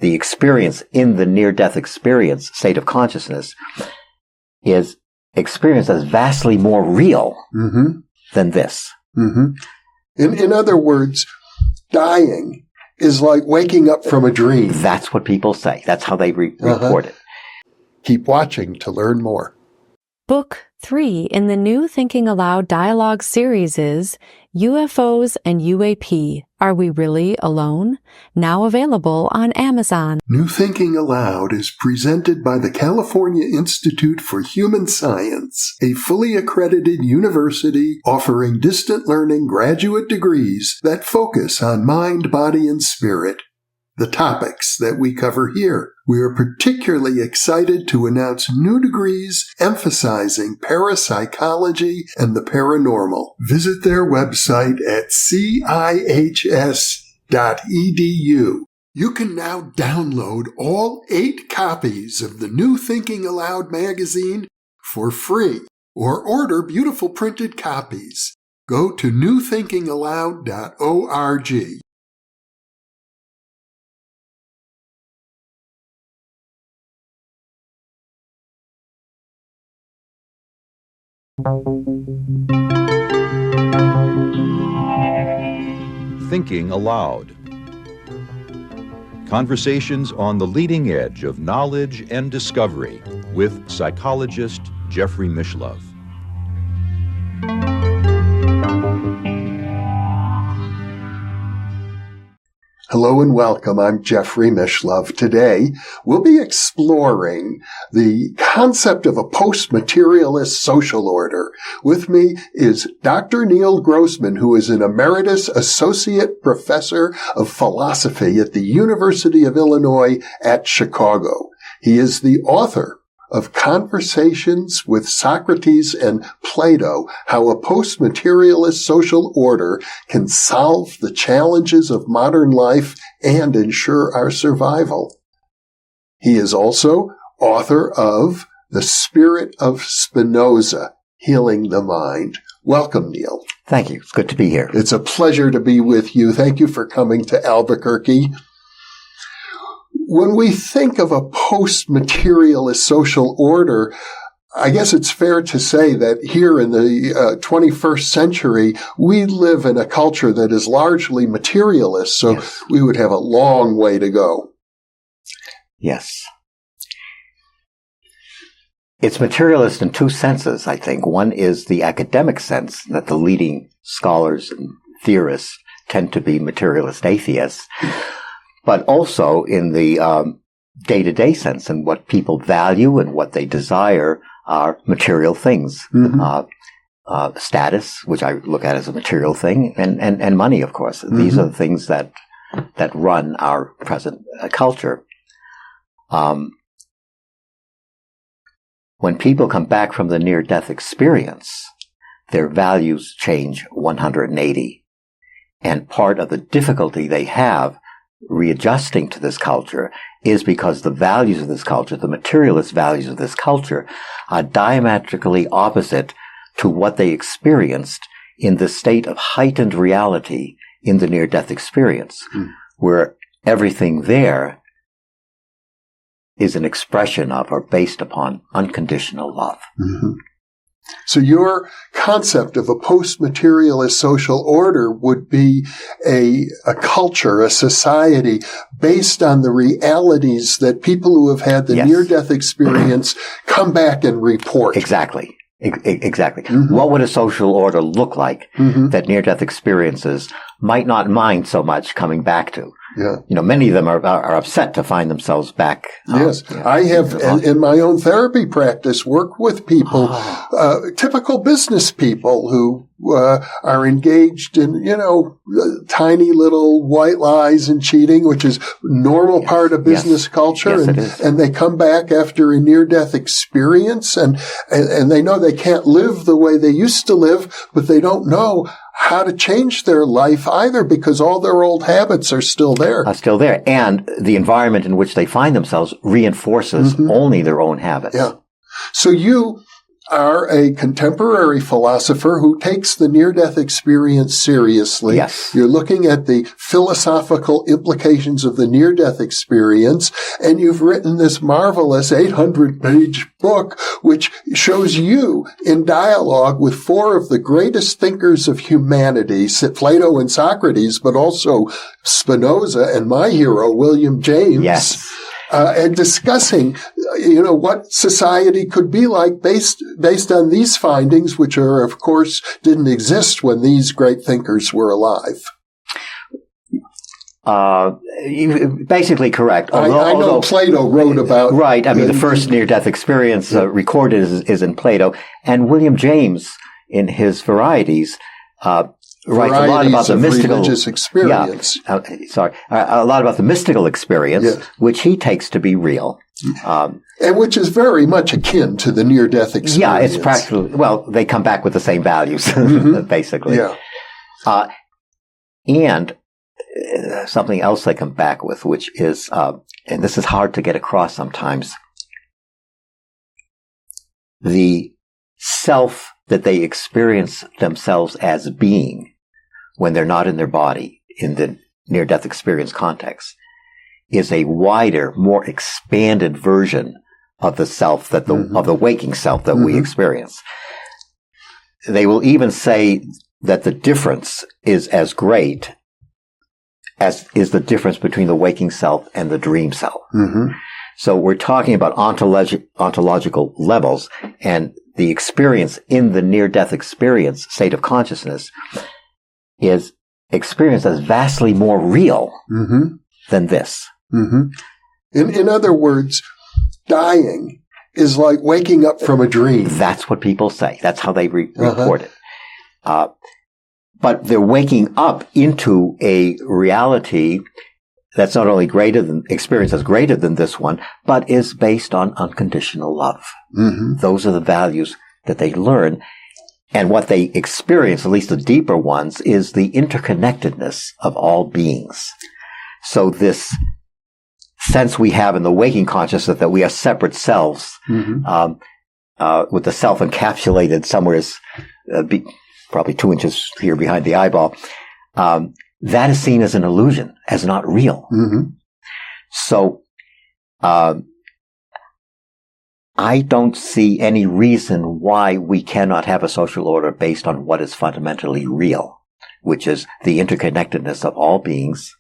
the experience in the near-death experience, state of consciousness, is experienced as vastly more real than this. In other words, dying is like waking up from a dream. That's what people say. That's how they report it. Keep watching to learn more. Book 3 in the New Thinking Aloud dialogue series is UFOs and UAP, Are We Really Alone? Now available on Amazon. New Thinking Aloud is presented by the California Institute for Human Science, a fully accredited university offering distant learning graduate degrees that focus on mind, body, and spirit. The topics that we cover here. We are particularly excited to announce new degrees emphasizing parapsychology and the paranormal. Visit their website at cihs.edu. You can now download all 8 copies of the New Thinking Aloud magazine for free or order beautiful printed copies. Go to newthinkingaloud.org. Thinking Aloud. Conversations on the leading edge of knowledge and discovery with psychologist Jeffrey Mishlove. Hello and welcome. I'm Jeffrey Mishlove. Today, we'll be exploring the concept of a post-materialist social order. With me is Dr. Neal Grossman, who is an emeritus associate professor of philosophy at the University of Illinois at Chicago. He is the author of Conversations with Socrates and Plato, How a Post-Materialist Social Order Can Solve the Challenges of Modern Life and Ensure Our Survival. He is also author of The Spirit of Spinoza, Healing the Mind. Welcome, Neal. Thank you. It's good to be here. It's a pleasure to be with you. Thank you for coming to Albuquerque. When we think of a post-materialist social order, I guess it's fair to say that here in the 21st century, we live in a culture that is largely materialist, so yes, we would have a long way to go. Yes. It's materialist in two senses, I think. One is the academic sense, that the leading scholars and theorists tend to be materialist atheists. But also in the day-to-day sense, and what people value and what they desire are material things. Status, which I look at as a material thing, and money, of course. These are the things that run our present culture. When people come back from the near-death experience, their values change 180. And part of the difficulty they have readjusting to this culture is because the values of this culture, the materialist values of this culture, are diametrically opposite to what they experienced in the state of heightened reality in the near-death experience, where everything there is an expression of or based upon unconditional love. So your concept of a post-materialist social order would be a culture, a society based on the realities that people who have had the near-death experience come back and report. Exactly. Exactly. What would a social order look like that near-death experiences might not mind so much coming back to? Yeah. You know, many of them are upset to find themselves back. Yes. I have, in my own therapy practice, worked with people, typical business people who are engaged in, tiny little white lies and cheating, which is normal part of business culture. Yes, it is. And they come back after a near-death experience and they know they can't live the way they used to live, but they don't know how to change their life either because all their old habits are still there. And the environment in which they find themselves reinforces only their own habits. Yeah. So you are a contemporary philosopher who takes the near-death experience seriously. Yes. You're looking at the philosophical implications of the near-death experience, and you've written this marvelous 800-page book which shows you in dialogue with four of the greatest thinkers of humanity, Plato and Socrates, but also Spinoza and my hero, William James. Yes. And discussing, what society could be like based on these findings, which are, of course, didn't exist when these great thinkers were alive. Basically correct. I know Plato wrote about... Right. I mean, the first near-death experience recorded is in Plato. And William James, in his Varieties, writes a lot about the mystical religious experience. A lot about the mystical experience, yes, which he takes to be real, and which is very much akin to the near-death experience. Yeah, it's practically. Well, they come back with the same values, basically. Yeah, and something else they come back with, which is, and this is hard to get across sometimes, the self that they experience themselves as being when they're not in their body in the near-death experience context is a wider, more expanded version of the self that of the waking self that we experience. They will even say that the difference is as great as is the difference between the waking self and the dream self. So we're talking about ontological levels, and the experience in the near-death experience state of consciousness is experienced as vastly more real than this. In other words, dying is like waking up from a dream. That's what people say. That's how they report it. But they're waking up into a reality that's not only experience as greater than this one, but is based on unconditional love. Those are the values that they learn. And what they experience, at least the deeper ones, is the interconnectedness of all beings. So this sense we have in the waking consciousness that we are separate selves, with the self encapsulated somewhere, probably 2 inches here behind the eyeball, that is seen as an illusion, as not real. So, I don't see any reason why we cannot have a social order based on what is fundamentally real, which is the interconnectedness of all beings,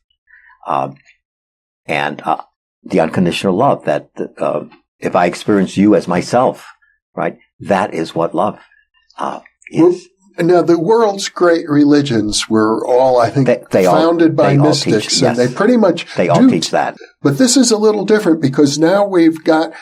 and the unconditional love that if I experience you as myself, right, that is what love is. Now, the world's great religions were all, I think, founded by mystics, and they pretty much all teach that. But this is a little different because now we've got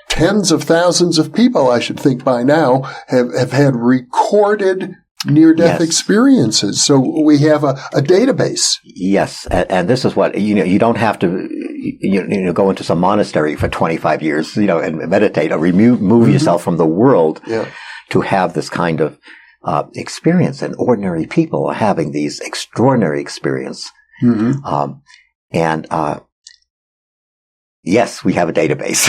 tens of thousands of people, I should think by now, have had recorded near-death experiences. So we have a database. Yes, and this is what, you don't have to go into some monastery for 25 years, and meditate or remove yourself from the world to have this kind of experience. And ordinary people are having these extraordinary experience. Yes, we have a database,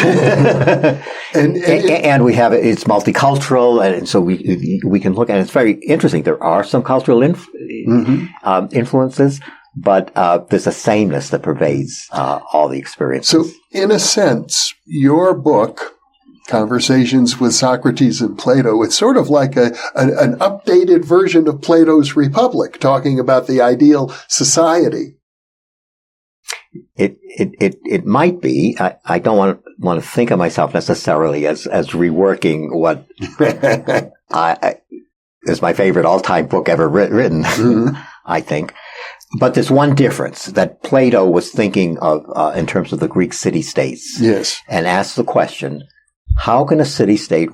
and we have it's multicultural, and so we can look at it. It's very interesting. There are some cultural influences, but there's a sameness that pervades all the experiences. So, in a sense, your book, Conversations with Socrates and Plato, it's sort of like an updated version of Plato's Republic, talking about the ideal society. It might be. I don't want to think of myself necessarily as reworking what is my favorite all-time book ever written, I think. But there's one difference that Plato was thinking of in terms of the Greek city-states. Yes. And asked the question, how can a city-state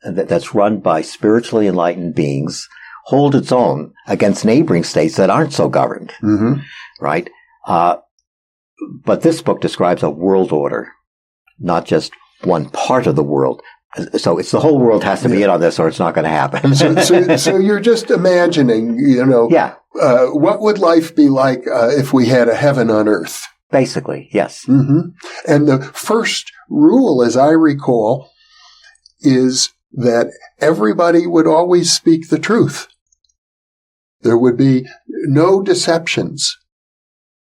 that's run by spiritually enlightened beings hold its own against neighboring states that aren't so governed? Right? But this book describes a world order, not just one part of the world. So it's the whole world has to be in on this, or it's not going to happen. So you're just imagining, what would life be like if we had a heaven on earth? Basically, yes. And the first rule, as I recall, is that everybody would always speak the truth. There would be no deceptions.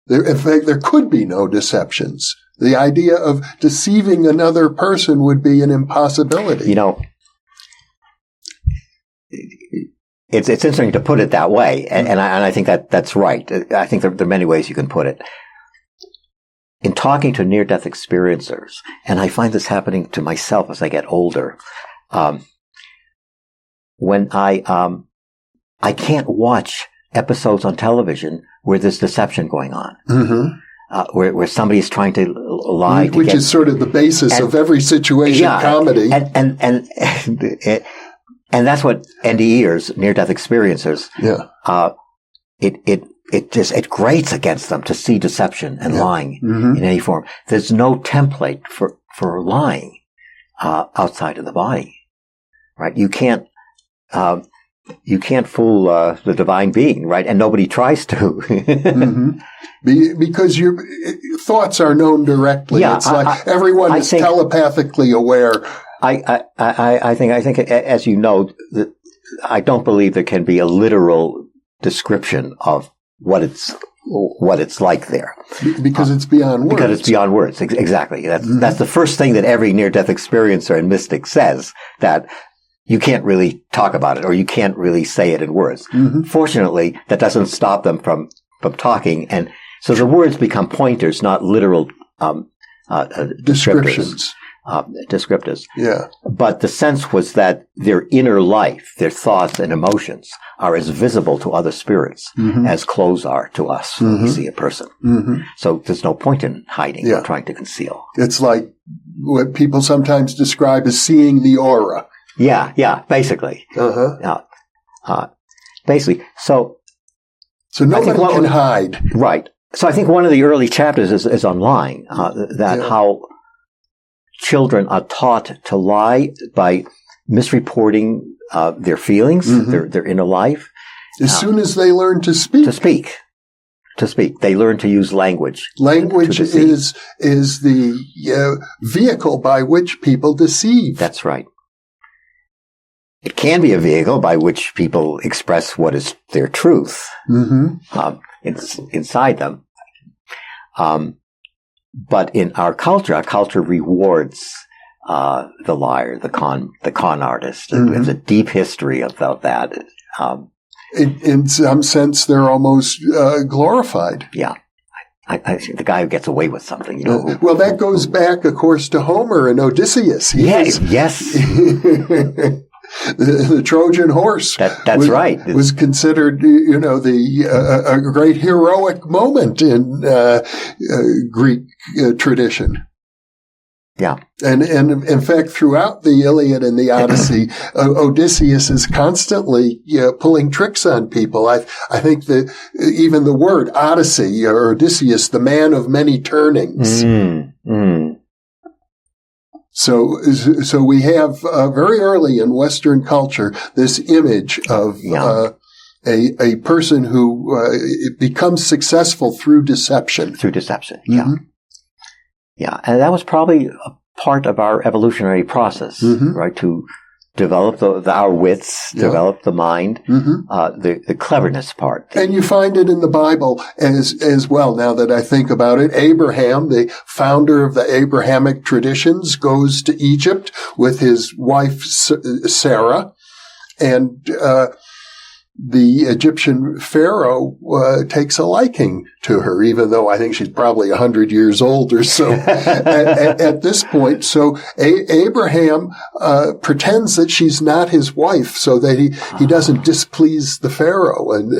In fact, there could be no deceptions. The idea of deceiving another person would be an impossibility. You know, it's interesting to put it that way, and I think that's right. I think there are many ways you can put it. In talking to near-death experiencers, and I find this happening to myself as I get older, when I can't watch episodes on television where there's deception going on, where somebody is trying to lie, which is sort of the basis of every situation comedy, and that's what NDEers, near-death experiencers, it grates against them to see deception and lying in any form. There's no template for lying outside of the body, right? You can't fool the divine being, right? And nobody tries to. Because your thoughts are known directly. It's like everyone is telepathically aware. I think, as you know, I don't believe there can be a literal description of what it's like there. Because it's beyond words. Because it's beyond words. Exactly. That's the first thing that every near-death experiencer and mystic says, that you can't really talk about it, or you can't really say it in words. Fortunately, that doesn't stop them from talking, and so the words become pointers, not literal descriptions. Descriptives. Yeah. But the sense was that their inner life, their thoughts and emotions, are as visible to other spirits as clothes are to us when we see a person. So there's no point in hiding or trying to conceal. It's like what people sometimes describe as seeing the aura. Yeah, basically. Basically. So nobody can hide. Right. So I think one of the early chapters is on lying, how children are taught to lie by misreporting their feelings, their inner life. As soon as they learn to speak. To speak. They learn to use language. Language is the vehicle by which people deceive. That's right. It can be a vehicle by which people express what is their truth inside them. But in our culture rewards the liar, the con artist. There's a deep history of that. In some sense, they're almost glorified. Yeah. I think the guy who gets away with something, you know. Well, that goes back, of course, to Homer and Odysseus. Yes. The Trojan horse. That's right. Was considered, a great heroic moment in Greek tradition. Yeah. And in fact, throughout the Iliad and the Odyssey, Odysseus is constantly pulling tricks on people. I think that even the word Odyssey or Odysseus, the man of many turnings. So we have very early in Western culture this image of a person who becomes successul through deception. Yeah, and that was probably a part of our evolutionary process, right? To develop our wits, develop the mind, the cleverness part. And you find it in the Bible as well, now that I think about it. Abraham, the founder of the Abrahamic traditions, goes to Egypt with his wife Sarah, and the Egyptian pharaoh takes a liking to her, even though I think she's probably 100 years old or so at this point. So Abraham pretends that she's not his wife so that he doesn't displease the pharaoh. And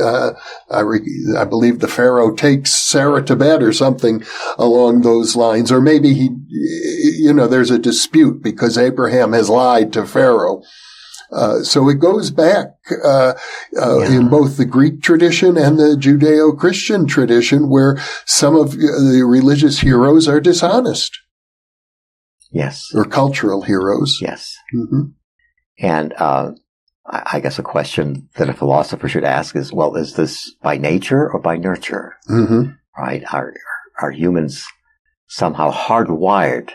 I believe the pharaoh takes Sarah to bed or something along those lines. Or maybe there's a dispute because Abraham has lied to Pharaoh. So it goes back in both the Greek tradition and the Judeo-Christian tradition, where some of the religious heroes are dishonest. Yes. Or cultural heroes. Yes. And I guess a question that a philosopher should ask is, well, is this by nature or by nurture? Right? Are humans somehow hardwired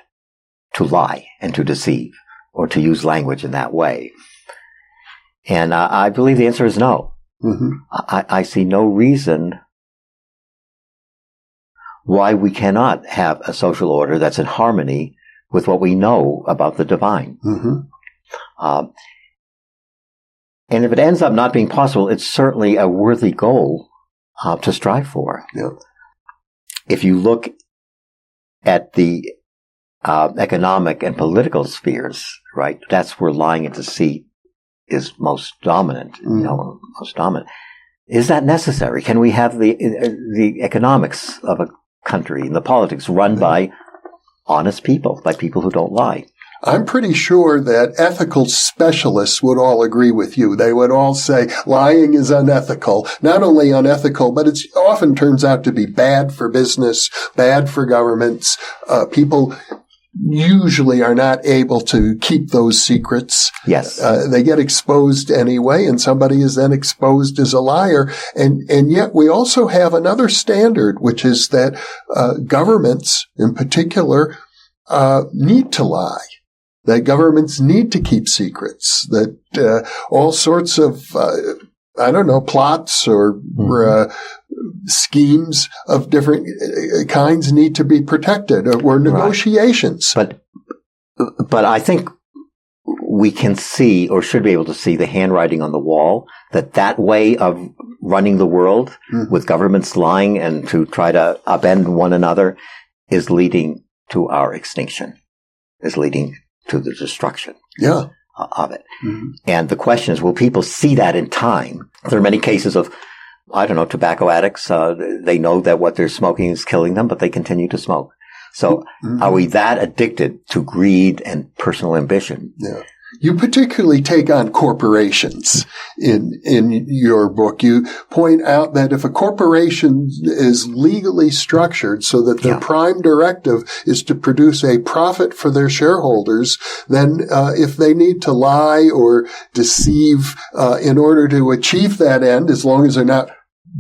to lie and to deceive? or to use language in that way? And I believe the answer is no. Mm-hmm. I see no reason why we cannot have a social order that's in harmony with what we know about the divine. Mm-hmm. And if it ends up not being possible, it's certainly a worthy goal to strive for. Yeah. If you look at the economic and political spheres, right, that's where lying and deceit is most dominant. Most dominant. Is that necessary? Can we have the economics of a country and the politics run by honest people, by people who don't lie? I'm pretty sure that ethical specialists would all agree with you. They would all say lying is unethical. Not only unethical, but it often turns out to be bad for business, bad for governments. People usually are not able to keep those secrets. Yes. They get exposed anyway, and somebody is then exposed as a liar. And yet we also have another standard, which is that governments in particular need to lie. That governments need to keep secrets, that all sorts of, plots or schemes of different kinds need to be protected, or negotiations. Right. But I think we can see, or should be able to see, the handwriting on the wall, that way of running the world with governments lying and to try to upend one another is leading to our extinction, is leading to the destruction of it. Mm-hmm. And the question is, will people see that in time? There are many cases of, tobacco addicts. They know that what they're smoking is killing them, but they continue to smoke. So are we that addicted to greed and personal ambition? Yeah. You particularly take on corporations in your book. You point out that if a corporation is legally structured so that their prime directive is to produce a profit for their shareholders, then if they need to lie or deceive in order to achieve that end, as long as they're not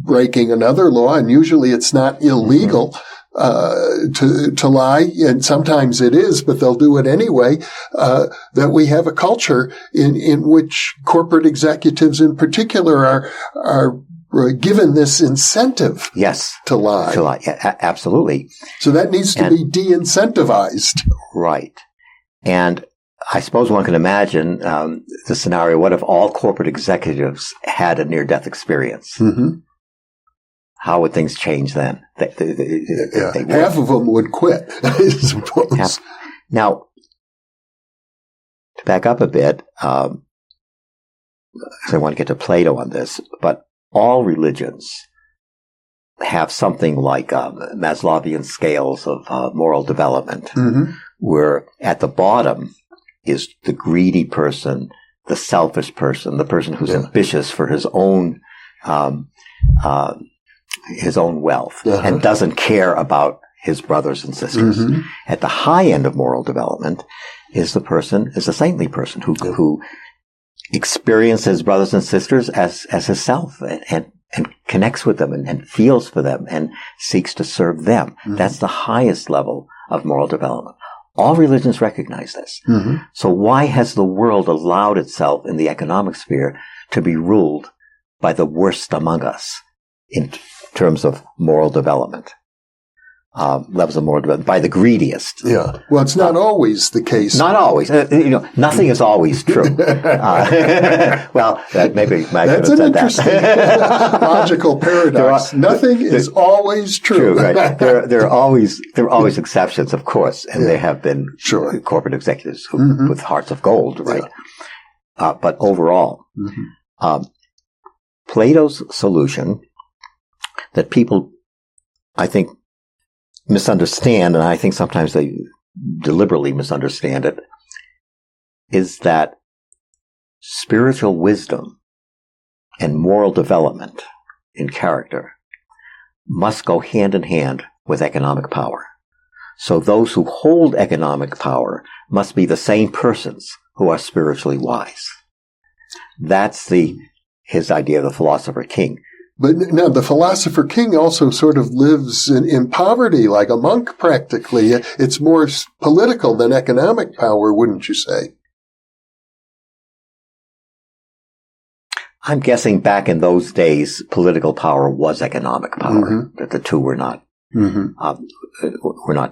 breaking another law, and usually it's not illegal, to lie, and sometimes it is, but they'll do it anyway, that we have a culture in which corporate executives in particular are given this incentive to lie. To lie, absolutely. So that needs to be de-incentivized. Right. And I suppose one can imagine the scenario, what if all corporate executives had a near-death experience? Mm-hmm. How would things change then? They half of them would quit, I suppose. Now, to back up a bit, I want to get to Plato on this, but all religions have something like Maslowian scales of moral development, where at the bottom is the greedy person, the selfish person, the person who's ambitious for his own wealth and doesn't care about his brothers and sisters. Mm-hmm. At the high end of moral development is a saintly person who experiences brothers and sisters as himself and connects with them and feels for them and seeks to serve them. Mm-hmm. That's the highest level of moral development. All religions recognize this. Mm-hmm. So why has the world allowed itself in the economic sphere to be ruled by the worst among us in terms of moral development? Levels of moral development by the greediest. Yeah. Well, it's not always the case. Not always. Nothing is always true. Well, maybe that's an interesting logical paradox. Nothing is always true. Right. There are always exceptions, of course, and there have been corporate executives who, with hearts of gold, right? Yeah. But overall, Plato's solution that people, I think, misunderstand, and I think sometimes they deliberately misunderstand it, is that spiritual wisdom and moral development in character must go hand in hand with economic power. So those who hold economic power must be the same persons who are spiritually wise. That's his idea of the philosopher king. But now the philosopher king also sort of lives in poverty, like a monk practically. It's more political than economic power, wouldn't you say? I'm guessing back in those days, political power was economic power, that the two were not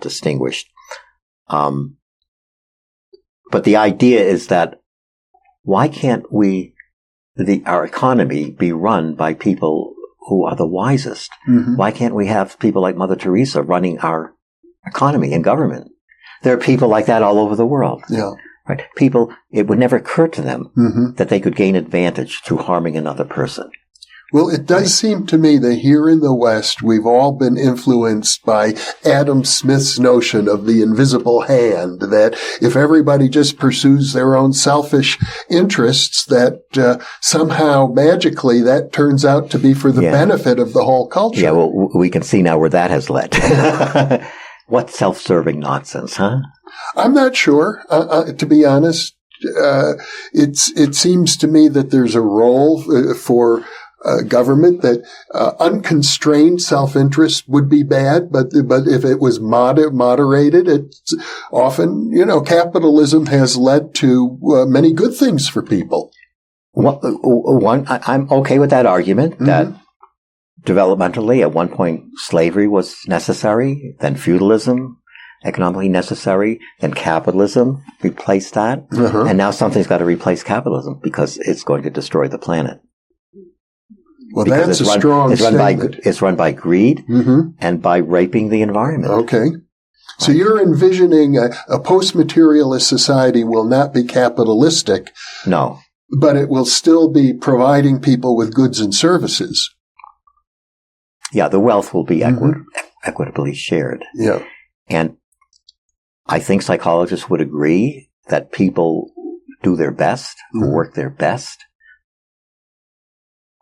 distinguished. But the idea is that why can't our economy be run by people who are the wisest? Why can't we have people like Mother Teresa running our economy and government? There are people like that all over the world. Yeah. Right? People, it would never occur to them that they could gain advantage through harming another person. Well, it does seem to me that here in the West, we've all been influenced by Adam Smith's notion of the invisible hand, that if everybody just pursues their own selfish interests, that somehow magically that turns out to be for the benefit of the whole culture. Yeah, well, we can see now where that has led. What self-serving nonsense, huh? I'm not sure, to be honest. It seems to me that there's a role for government, that unconstrained self-interest would be bad, but if it was moderated, it's often, capitalism has led to many good things for people. I'm okay with that argument, that developmentally, at one point, slavery was necessary, then feudalism, economically necessary, then capitalism replaced that, and now something's got to replace capitalism because it's going to destroy the planet. Well, that's a strong statement. It's run by greed and by raping the environment. Okay. So you're envisioning a post-materialist society will not be capitalistic. No. But it will still be providing people with goods and services. Yeah, the wealth will be equitably shared. Yeah. And I think psychologists would agree that people do their best, work their best,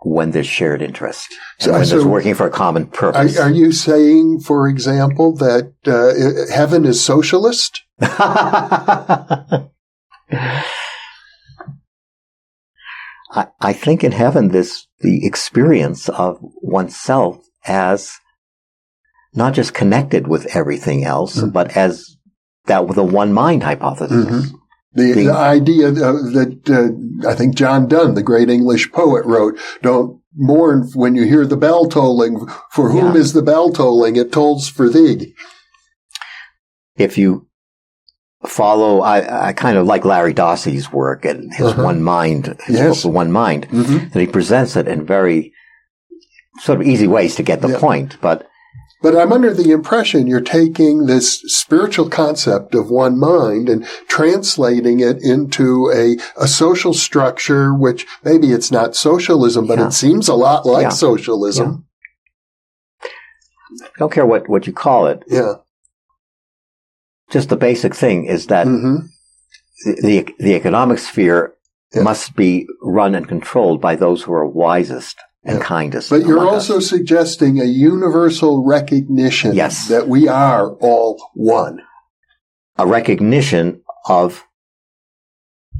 when there's shared interest, and when there's working for a common purpose. Are you saying, for example, that heaven is socialist? I think in heaven, the experience of oneself as not just connected with everything else, but as that with a one mind hypothesis. The idea that I think John Donne, the great English poet, wrote, don't mourn when you hear the bell tolling. For whom is the bell tolling? It tolls for thee. If you follow, I kind of like Larry Dossey's work and his One Mind, his book, The One Mind, that he presents it in very sort of easy ways to get the point, But I'm under the impression you're taking this spiritual concept of one mind and translating it into a social structure, which maybe it's not socialism, but it seems a lot like socialism. I don't care what you call it. Yeah. Just the basic thing is that the economic sphere must be run and controlled by those who are wisest and kindest. But you're also suggesting a universal recognition that we are all one. A recognition of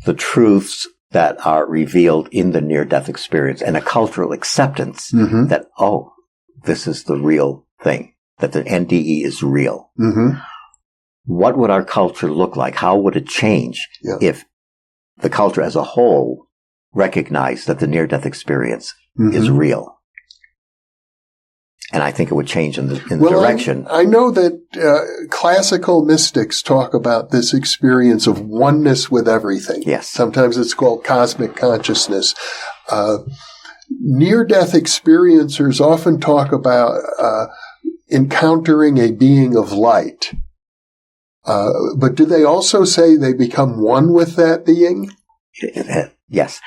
the truths that are revealed in the near-death experience and a cultural acceptance that, this is the real thing, that the NDE is real. What would our culture look like? How would it change if the culture as a whole recognized that the near-death experience is real? And I think it would change in the direction. I know that classical mystics talk about this experience of oneness with everything. Yes. Sometimes it's called cosmic consciousness. Near-death experiencers often talk about encountering a being of light. But do they also say they become one with that being? Yes.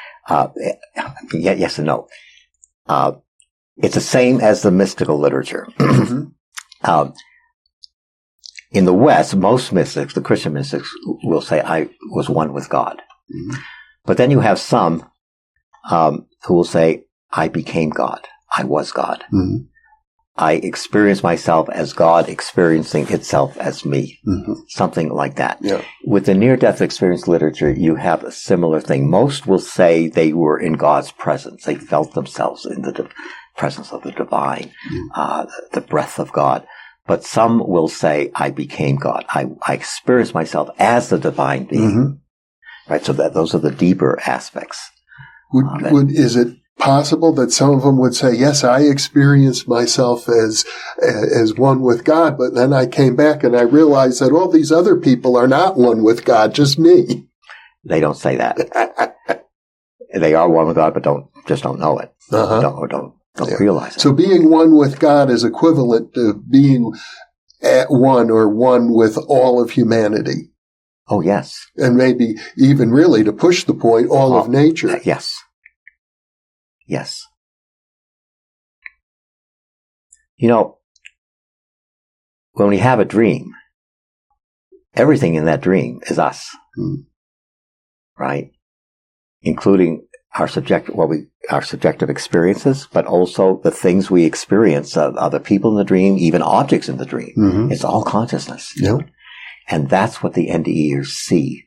Yes and no. It's the same as the mystical literature. In the West, most mystics, the Christian mystics, will say, I was one with God. But then you have some who will say, I became God. I was God. I experienced myself as God experiencing itself as me. Something like that. Yeah. With the near-death experience literature, you have a similar thing. Most will say they were in God's presence. They felt themselves in the presence of the divine, the breath of God. But some will say, I became God. I experienced myself as the divine being. Right? So those are the deeper aspects. Is it possible that some of them would say, yes, I experienced myself as one with God, but then I came back and I realized that all these other people are not one with God, just me. They don't say that. They are one with God, but don't know it. Don't realize it. So being one with God is equivalent to being at one or one with all of humanity. Oh, yes. And maybe even really, to push the point, all of nature. Yes. Yes. You know, when we have a dream, everything in that dream is us. Right? Including our subjective experiences, but also the things we experience of other people in the dream, even objects in the dream. It's all consciousness. Yeah. And that's what the NDEers see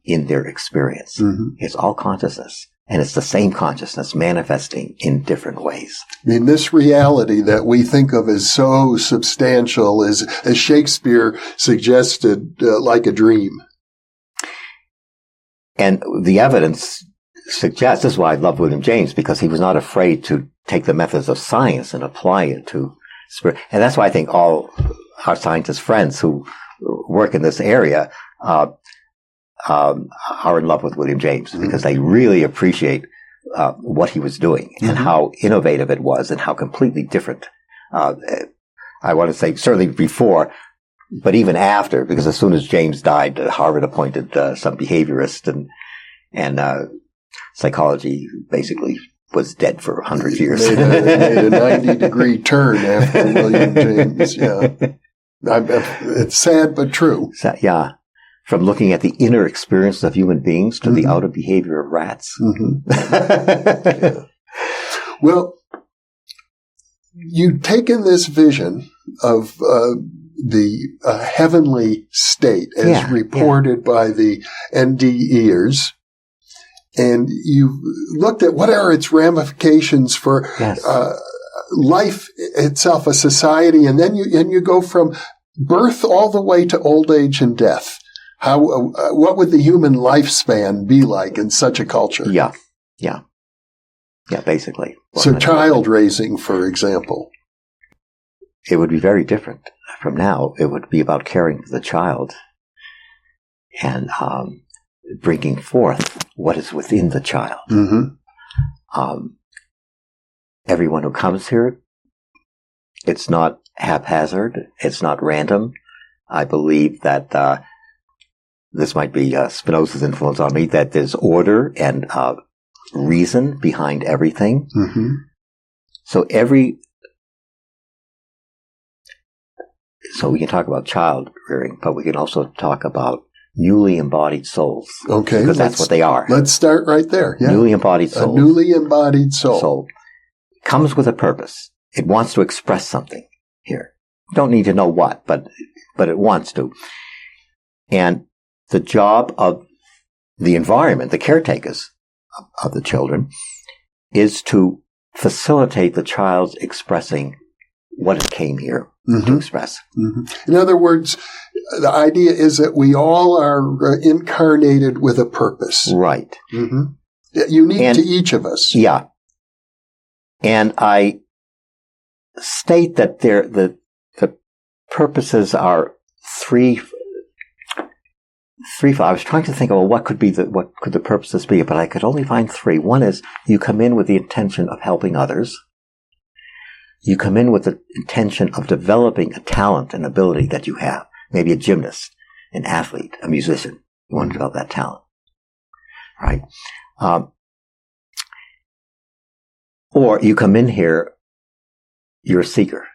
in their experience. It's all consciousness. And it's the same consciousness manifesting in different ways. I mean, this reality that we think of as so substantial is, as Shakespeare suggested, like a dream. And the evidence suggests, this is why I love William James, because he was not afraid to take the methods of science and apply it to spirit. And that's why I think all our scientist friends who work in this area are in love with William James, because they really appreciate what he was doing and how innovative it was and how completely different. I want to say certainly before, but even after, because as soon as James died, Harvard appointed some behaviorist and psychology basically was dead for 100 years. Made a 90-degree turn after William James. Yeah, it's sad but true. Yeah. From looking at the inner experience of human beings to the outer behavior of rats. Yeah. Well, you've taken this vision of the heavenly state as reported by the NDEers, and you've looked at what are its ramifications for life itself, a society, and then you go from birth all the way to old age and death. What would the human lifespan be like in such a culture? Yeah, basically. So child raising, for example. It would be very different from now. It would be about caring for the child and bringing forth what is within the child. Everyone who comes here, it's not haphazard. It's not random. I believe that this might be Spinoza's influence on me, that there's order and reason behind everything. So we can talk about child rearing, but we can also talk about newly embodied souls. Okay. Because that's what they are. Let's start right there. Yeah. Newly embodied souls. A newly embodied soul. Comes with a purpose. It wants to express something here. Don't need to know what, but it wants to. And the job of the environment, the caretakers of the children, is to facilitate the child's expressing what it came here to express. In other words, the idea is that we all are incarnated with a purpose. Right. Unique to each of us. Yeah. And I state that the purposes are three. I was trying to think of what could the purposes be, but I could only find three. One is you come in with the intention of helping others. You come in with the intention of developing a talent and ability that you have. Maybe a gymnast, an athlete, a musician. You want to develop that talent, right? Or you come in here, you're a seeker.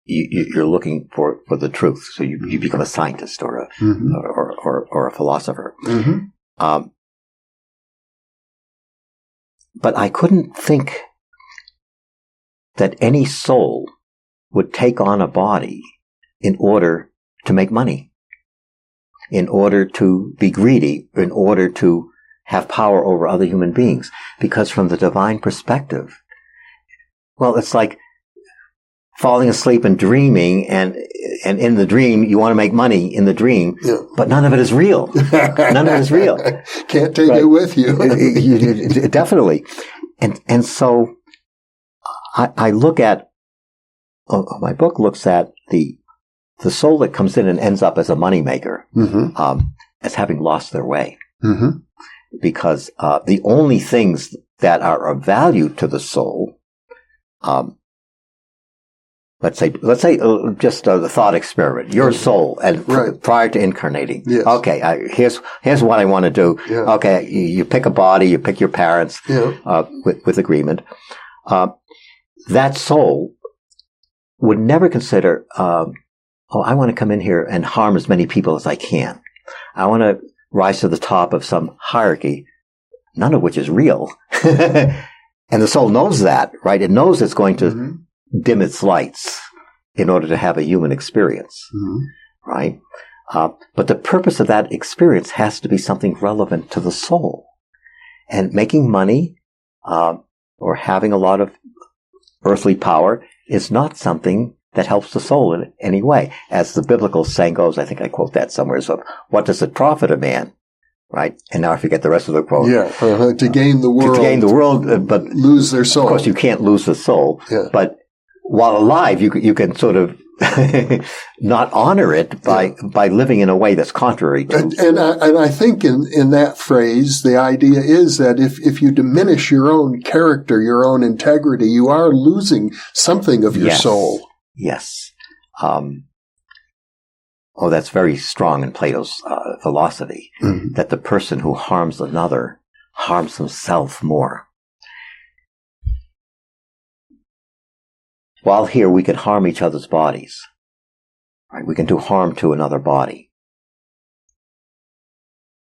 You're looking for the truth, so you become a scientist or a philosopher. But I couldn't think that any soul would take on a body in order to make money, in order to be greedy, in order to have power over other human beings. Because from the divine perspective, well, it's like falling asleep and dreaming, and in the dream, you want to make money in the dream, but none of it is real. None of it is real. Can't take it with you. Definitely. And so I look at, my book looks at the soul that comes in and ends up as a moneymaker, as having lost their way. Because the only things that are of value to the soul, let's say, just the thought experiment. Your soul, and prior to incarnating. Yes. Okay, here's what I want to do. Yeah. Okay, you pick a body, you pick your parents, with agreement. That soul would never consider, I want to come in here and harm as many people as I can. I want to rise to the top of some hierarchy, none of which is real. And the soul knows that, right? It knows it's going to dim its lights in order to have a human experience, right? But the purpose of that experience has to be something relevant to the soul. And making money, or having a lot of earthly power is not something that helps the soul in any way. As the biblical saying goes, I think I quote that somewhere, so what does it profit a man? Right? And now I forget the rest of the quote. Yeah, to gain the world. To gain the world, but lose their soul. Of course, you can't lose the soul. Yeah. But while alive, you can sort of not honor it by living in a way that's contrary to. And I think in that phrase, the idea is that if you diminish your own character, your own integrity, you are losing something of your soul. Yes. That's very strong in Plato's philosophy, that the person who harms another harms himself more. While here, we can harm each other's bodies. Right? We can do harm to another body.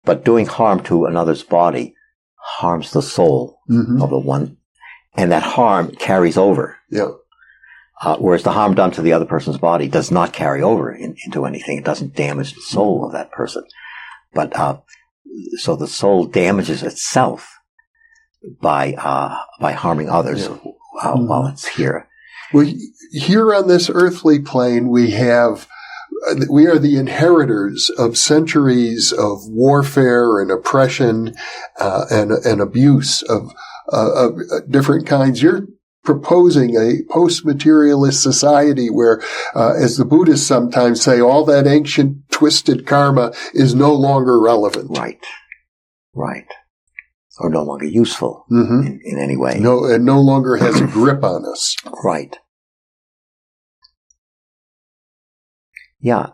But doing harm to another's body harms the soul of the one, and that harm carries over. Yeah. Whereas the harm done to the other person's body does not carry over into anything. It doesn't damage the soul of that person. But so the soul damages itself by harming others while it's here. Well, here on this earthly plane, we are the inheritors of centuries of warfare and oppression and abuse of different kinds. You're proposing a post-materialist society where, as the Buddhists sometimes say, all that ancient twisted karma is no longer relevant. Right. Or no longer useful in any way. No, it no longer has a grip on us. Right. Yeah.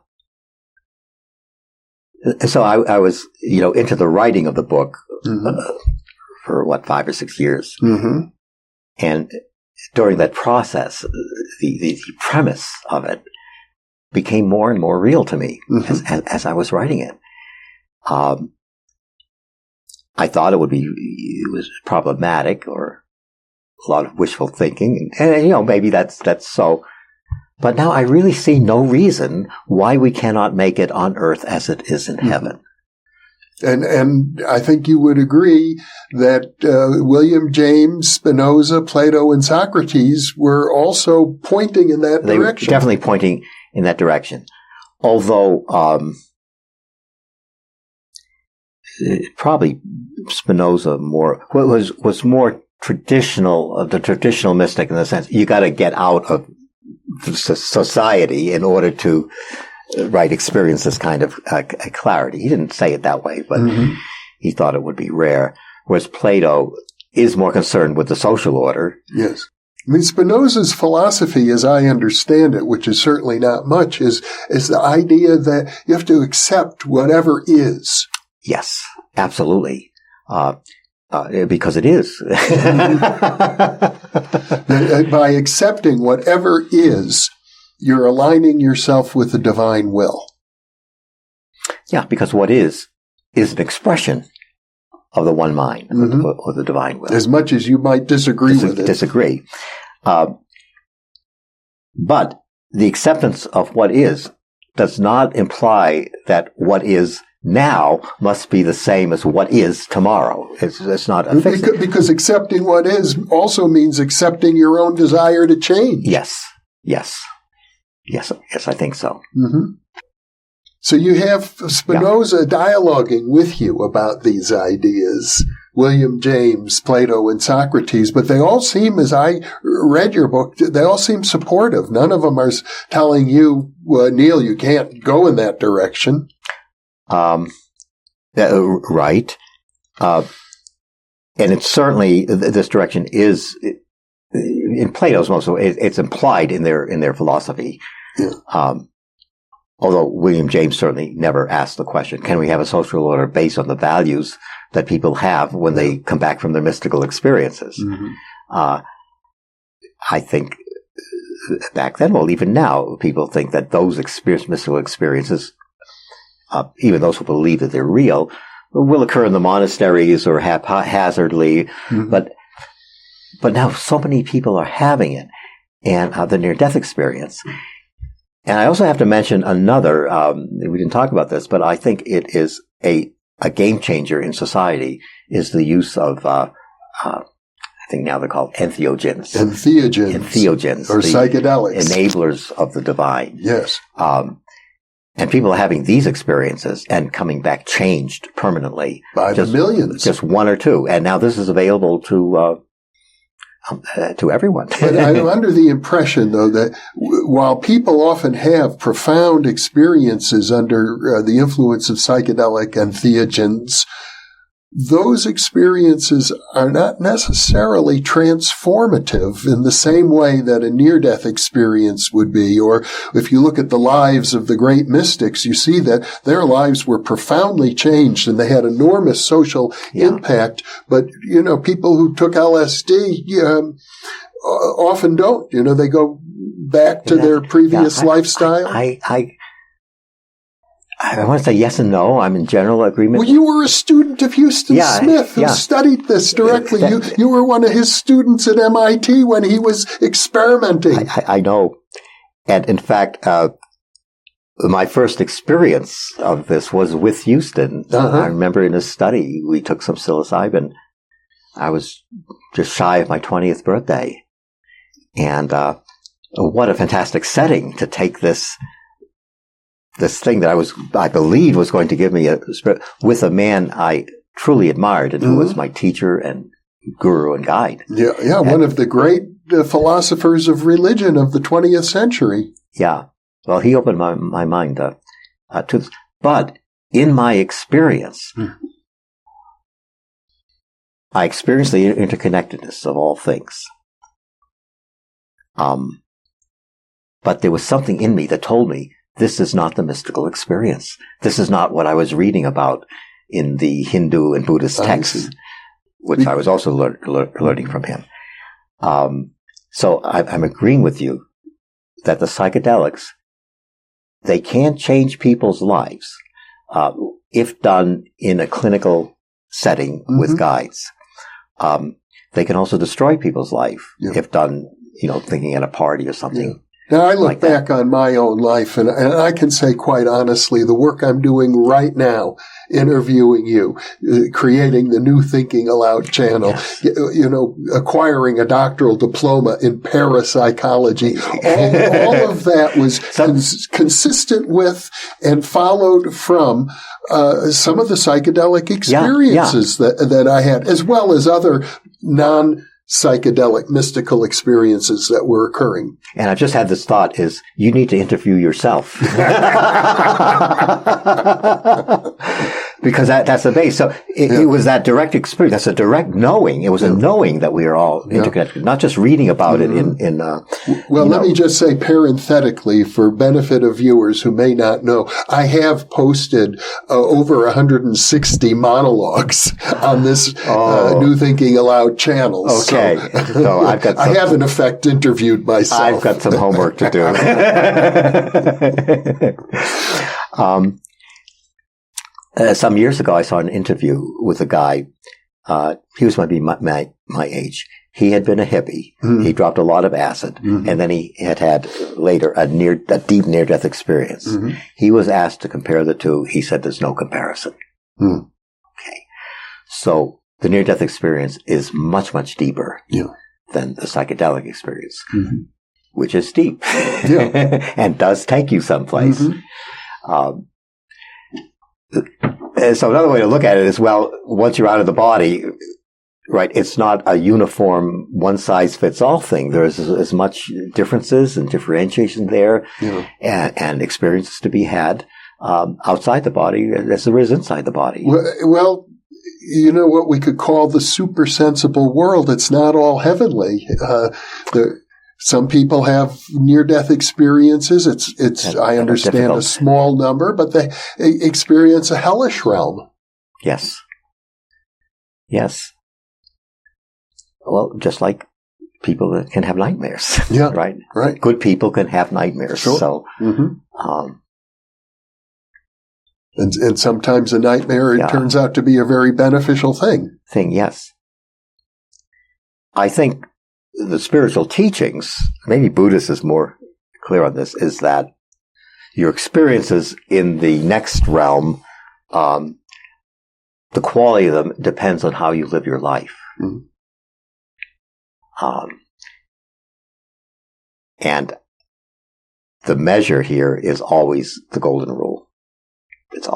So I was, into the writing of the book for 5 or 6 years. And during that process, the premise of it became more and more real to me as I was writing it. I thought it was problematic or a lot of wishful thinking, and maybe that's so. But now I really see no reason why we cannot make it on earth as it is in heaven. And I think you would agree that William James, Spinoza, Plato, and Socrates were also pointing in that direction. They were definitely pointing in that direction. Although probably Spinoza was more traditional, the traditional mystic in the sense you got to get out of society in order to experience this kind of clarity. He didn't say it that way, but he thought it would be rare. Whereas Plato is more concerned with the social order. Yes. I mean, Spinoza's philosophy, as I understand it, which is certainly not much, is the idea that you have to accept whatever is. Yes, absolutely. Because it is. By accepting whatever is, you're aligning yourself with the divine will. Yeah, because what is an expression of the one mind, or the divine will. As much as you might disagree with it. Disagree. But the acceptance of what is does not imply that what is now must be the same as what is tomorrow. It's not a fixed. Because accepting what is also means accepting your own desire to change. Yes, I think so. So you have Spinoza dialoguing with you about these ideas. William James, Plato, and Socrates, but they all seem, as I read your book, they all seem supportive. None of them are telling you, Neal, you can't go in that direction. Right. And it's certainly, this direction is, in Plato's most, it's implied in their philosophy. Yeah. Although William James certainly never asked the question, can we have a social order based on the values that people have when they come back from their mystical experiences? Mm-hmm. I think back then, well, even now, people think that those mystical experiences, even those who believe that they're real, will occur in the monasteries or haphazardly. Mm-hmm. But now so many people are having it, and the near-death experience. And I also have to mention another, we didn't talk about this, but I think it is a game changer in society, is the use of, I think now they're called entheogens. Entheogens. Or psychedelics. Enablers of the divine. Yes. And people are having these experiences and coming back changed permanently. By the millions. Just one or two. And now this is available to everyone. But I'm under the impression, though, that while people often have profound experiences under the influence of psychedelic entheogens, those experiences are not necessarily transformative in the same way that a near-death experience would be. Or if you look at the lives of the great mystics, you see that their lives were profoundly changed and they had enormous social impact. But, people who took LSD often don't. They go back to their previous lifestyle. I want to say yes and no. I'm in general agreement. Well, you were a student of Houston Smith who studied this directly. You were one of his students at MIT when he was experimenting. I know. And in fact, my first experience of this was with Houston. Uh-huh. I remember in his study, we took some psilocybin. I was just shy of my 20th birthday. And what a fantastic setting to take this thing that I believed was going to give me a spirit with a man I truly admired and who was my teacher and guru and guide. Yeah, one of the great philosophers of religion of the 20th century. Yeah. Well, he opened my mind to this. But in my experience, I experienced the interconnectedness of all things. But there was something in me that told me, this is not the mystical experience. This is not what I was reading about in the Hindu and Buddhist texts, which I was also learning from him. So I'm agreeing with you that the psychedelics, they can change people's lives if done in a clinical setting with guides. They can also destroy people's life if done, thinking at a party or something. Yeah. Now, I look back on my own life, and I can say quite honestly, the work I'm doing right now, interviewing you, creating the New Thinking Aloud channel, acquiring a doctoral diploma in parapsychology, all of that was consistent with and followed from some of the psychedelic experiences that I had, as well as other non-psychedelic mystical experiences that were occurring. And I've just had this thought is, you need to interview yourself. Because that's the base. So it was that direct experience. That's a direct knowing. It was a knowing that we are all interconnected, not just reading about it in let me just say parenthetically, for benefit of viewers who may not know, I have posted over 160 monologues on this New Thinking Aloud channel. Okay. So I've got I have in effect interviewed myself. I've got some homework to do. Some years ago, I saw an interview with a guy. He was maybe my age. He had been a hippie. He dropped a lot of acid, and then he had later a deep near-death experience. He was asked to compare the two. He said, "There's no comparison." Okay, so the near-death experience is much, much deeper than the psychedelic experience, which is deep and does take you someplace. So another way to look at it is, well, once you're out of the body, right, it's not a uniform one-size-fits-all thing. There's as much differences and differentiation there, and experiences to be had outside the body as there is inside the body. Well, you know what we could call the super-sensible world. It's not all heavenly. Some people have near-death experiences. I understand, a small number, but they experience a hellish realm. Yes. Yes. Well, just like people that can have nightmares. Yeah. Right? Right. Good people can have nightmares. Sure. So, and sometimes a nightmare, it turns out to be a very beneficial thing. Yes. I think the spiritual teachings, maybe Buddhist is more clear on this, is that your experiences in the next realm, the quality of them depends on how you live your life. Mm. And the measure here is always the golden rule. That's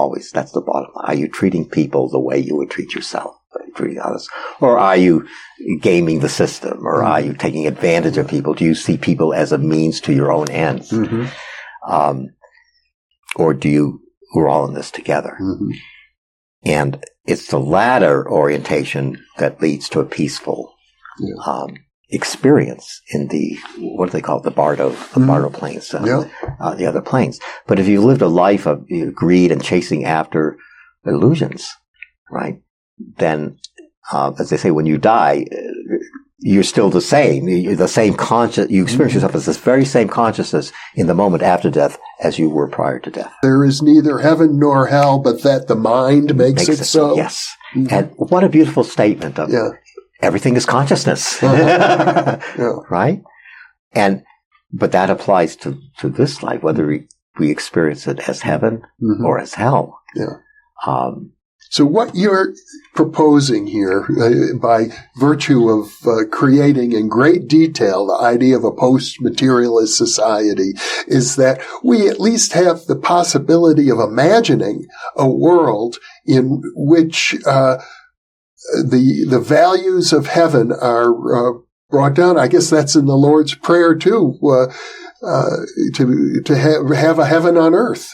the bottom line. Are you treating people the way you would treat yourself? Are you treating others? Or are you gaming the system? Or are you taking advantage of people? Do you see people as a means to your own ends? Mm-hmm. Or we're all in this together? Mm-hmm. And it's the latter orientation that leads to a peaceful experience in the, what do they call it, the Bardo planes, the other planes. But if you lived a life of greed and chasing after illusions, right, then, as they say, when you die, you're still the same. You're the same you experience yourself as this very same consciousness in the moment after death as you were prior to death. There is neither heaven nor hell, but that the mind makes it so. Yes. Mm-hmm. And what a beautiful statement of everything is consciousness. Right? But that applies to this life, whether we experience it as heaven or as hell. Yeah. So what you're proposing here, by virtue of creating in great detail the idea of a post-materialist society, is that we at least have the possibility of imagining a world in which the values of heaven are brought down. I guess that's in the Lord's Prayer too, to have a heaven on earth.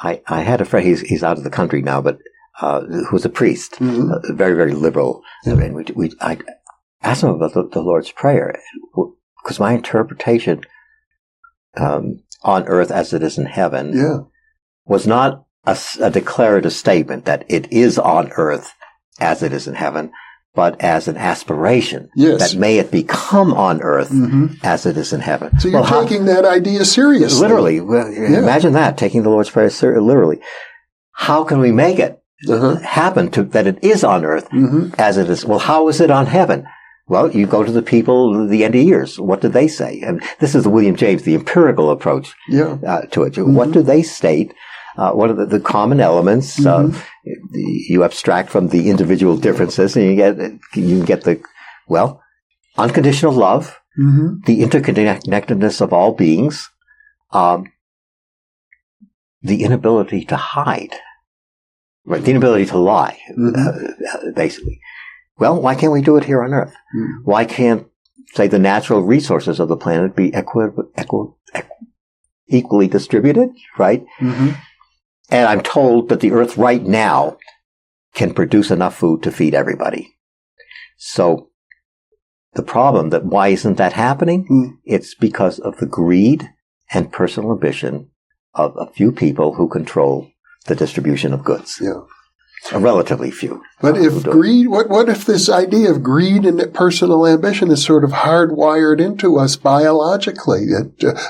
I had a friend. He's out of the country now, but who was a priest, very, very liberal. And I asked him about the Lord's Prayer, because my interpretation on earth as it is in heaven was not a declarative statement that it is on earth as it is in heaven, but as an aspiration that may it become on earth as it is in heaven. So you're taking that idea seriously. Literally. Imagine that, taking the Lord's Prayer literally. How can we make it happen that it is on earth as it is? Well, how is it on heaven? Well, you go to the people, the end of years. What do they say? And this is the William James, the empirical approach to it. What do they state? What are the common elements? You abstract from the individual differences, and you get the unconditional love, the interconnectedness of all beings, the inability to hide, right? The inability to lie, basically. Well, why can't we do it here on Earth? Why can't, say, the natural resources of the planet be equally distributed, right? And I'm told that the Earth right now can produce enough food to feed everybody. So the problem why isn't that happening? It's because of the greed and personal ambition of a few people who control the distribution of goods. Yeah. A relatively few. But if greed, what if this idea of greed and personal ambition is sort of hardwired into us biologically?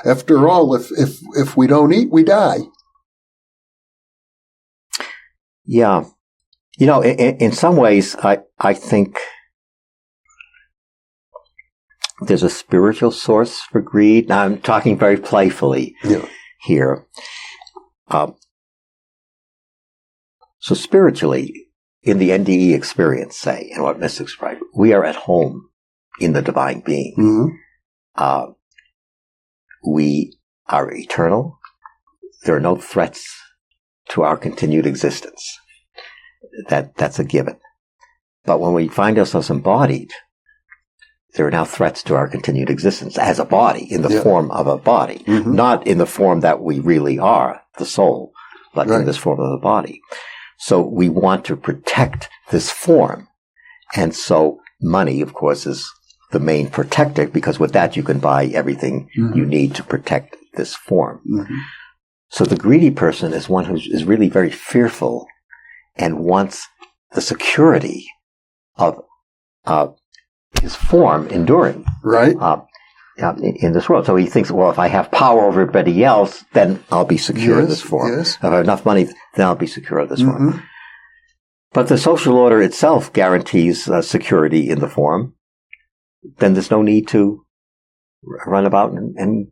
After all, if we don't eat, we die. Yeah. You know, in some ways, I think there's a spiritual source for greed. Now, I'm talking very playfully here. So spiritually, in the NDE experience, say, and what mystics write, we are at home in the divine being. We are eternal. There are no threats to our continued existence. that's a given. But when we find ourselves embodied, there are now threats to our continued existence as a body, in the form of a body, not in the form that we really are, the soul, but in this form of the body. So we want to protect this form. And so money, of course, is the main protector, because with that you can buy everything you need to protect this form. So the greedy person is one who is really very fearful and wants the security of his form enduring. Right. In this world. So he thinks, well, if I have power over everybody else, then I'll be secure in this form. Yes. If I have enough money, then I'll be secure in this form. But the social order itself guarantees security in the form. Then there's no need to run about and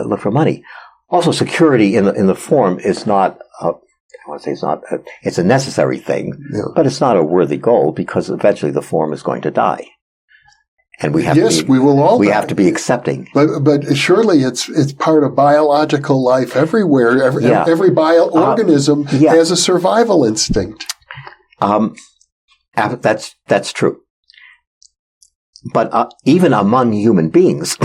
look for money. Also, security in the form is not. I want to say it's not. It's a necessary thing, but it's not a worthy goal, because eventually the form is going to die, and we have to be, we will all. We die. have to be accepting. But surely it's part of biological life everywhere. Every organism has a survival instinct. That's true. But even among human beings,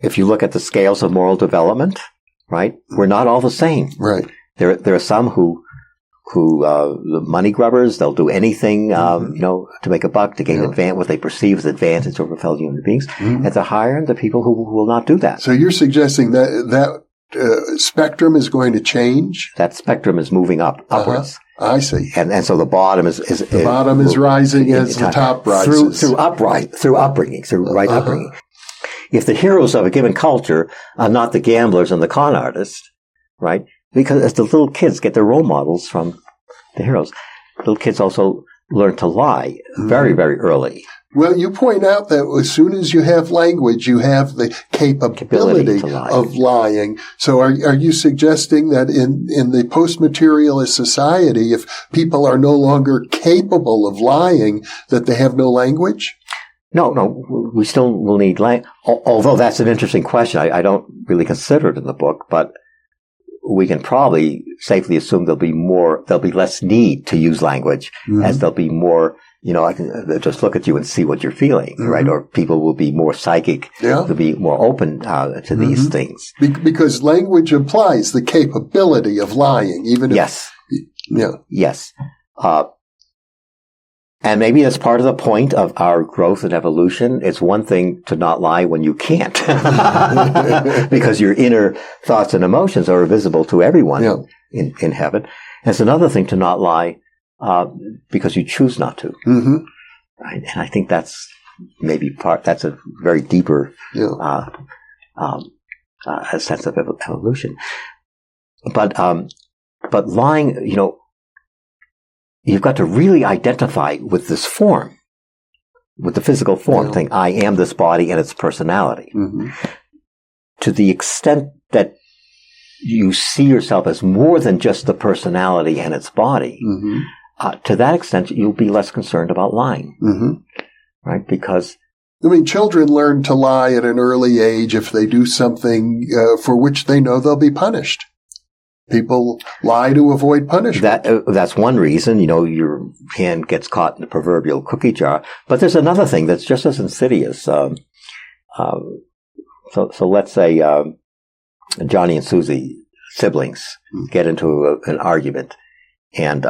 if you look at the scales of moral development, right, we're not all the same. Right. There are some who the money grubbers, they'll do anything, to make a buck, to gain what they perceive as advantage over fellow human beings. And they're higher the people who will not do that. So you're suggesting that spectrum is going to change? That spectrum is moving upwards. I see. And so the bottom is the bottom is rising as the top rises. Through upbringing. If the heroes of a given culture are not the gamblers and the con artists, right? Because as the little kids get their role models from the heroes, little kids also learn to lie very, very early. Well, you point out that as soon as you have language, you have the capability of lying. So are you suggesting that in the post-materialist society, if people are no longer capable of lying, that they have no language? No, we still will need language. Although that's an interesting question. I don't really consider it in the book, but we can probably safely assume there'll be less need to use language, as there'll be more, I can just look at you and see what you're feeling, right? Or people will be more psychic, they'll be more open to these things. Because language implies the capability of lying, even if... Yes. Yes. And maybe that's part of the point of our growth and evolution. It's one thing to not lie when you can't, because your inner thoughts and emotions are visible to everyone in heaven. And it's another thing to not lie because you choose not to. Right? And I think that's maybe that's a very deeper sense of evolution. But lying, you've got to really identify with this form, with the physical form, saying, I am this body and its personality. To the extent that you see yourself as more than just the personality and its body, to that extent, you'll be less concerned about lying. Right? Because... children learn to lie at an early age if they do something for which they know they'll be punished. People lie to avoid punishment. That's one reason, your hand gets caught in the proverbial cookie jar. But there's another thing that's just as insidious. So let's say Johnny and Susie, siblings, get into an argument, and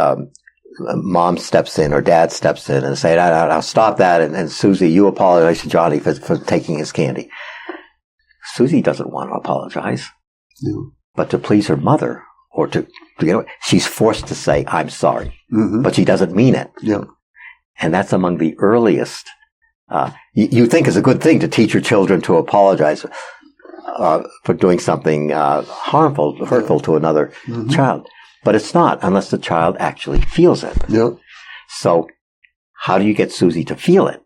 mom steps in or dad steps in and say, "I'll stop that." And Susie, you apologize to Johnny for taking his candy. Susie doesn't want to apologize, but to please her mother. Or she's forced to say, I'm sorry, but she doesn't mean it. And that's among the earliest, you think is a good thing to teach your children to apologize for doing something harmful, hurtful to another child. But it's not unless the child actually feels it. So how do you get Susie to feel it?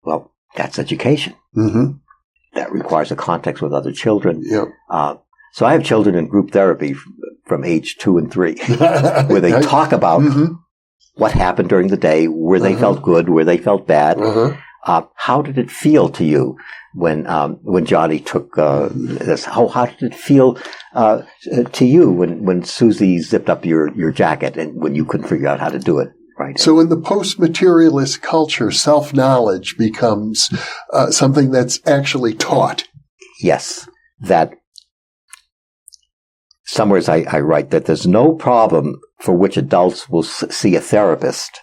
Well, that's education. That requires a context with other children. So I have children in group therapy from age 2 and 3, where they talk about what happened during the day, where they felt good, where they felt bad. How did it feel to you when Johnny took this? How did it feel to you when Susie zipped up your jacket and when you couldn't figure out how to do it? Right. So in the post-materialist culture, self-knowledge becomes something that's actually taught. Yes. That somewhere I write that there's no problem for which adults will see a therapist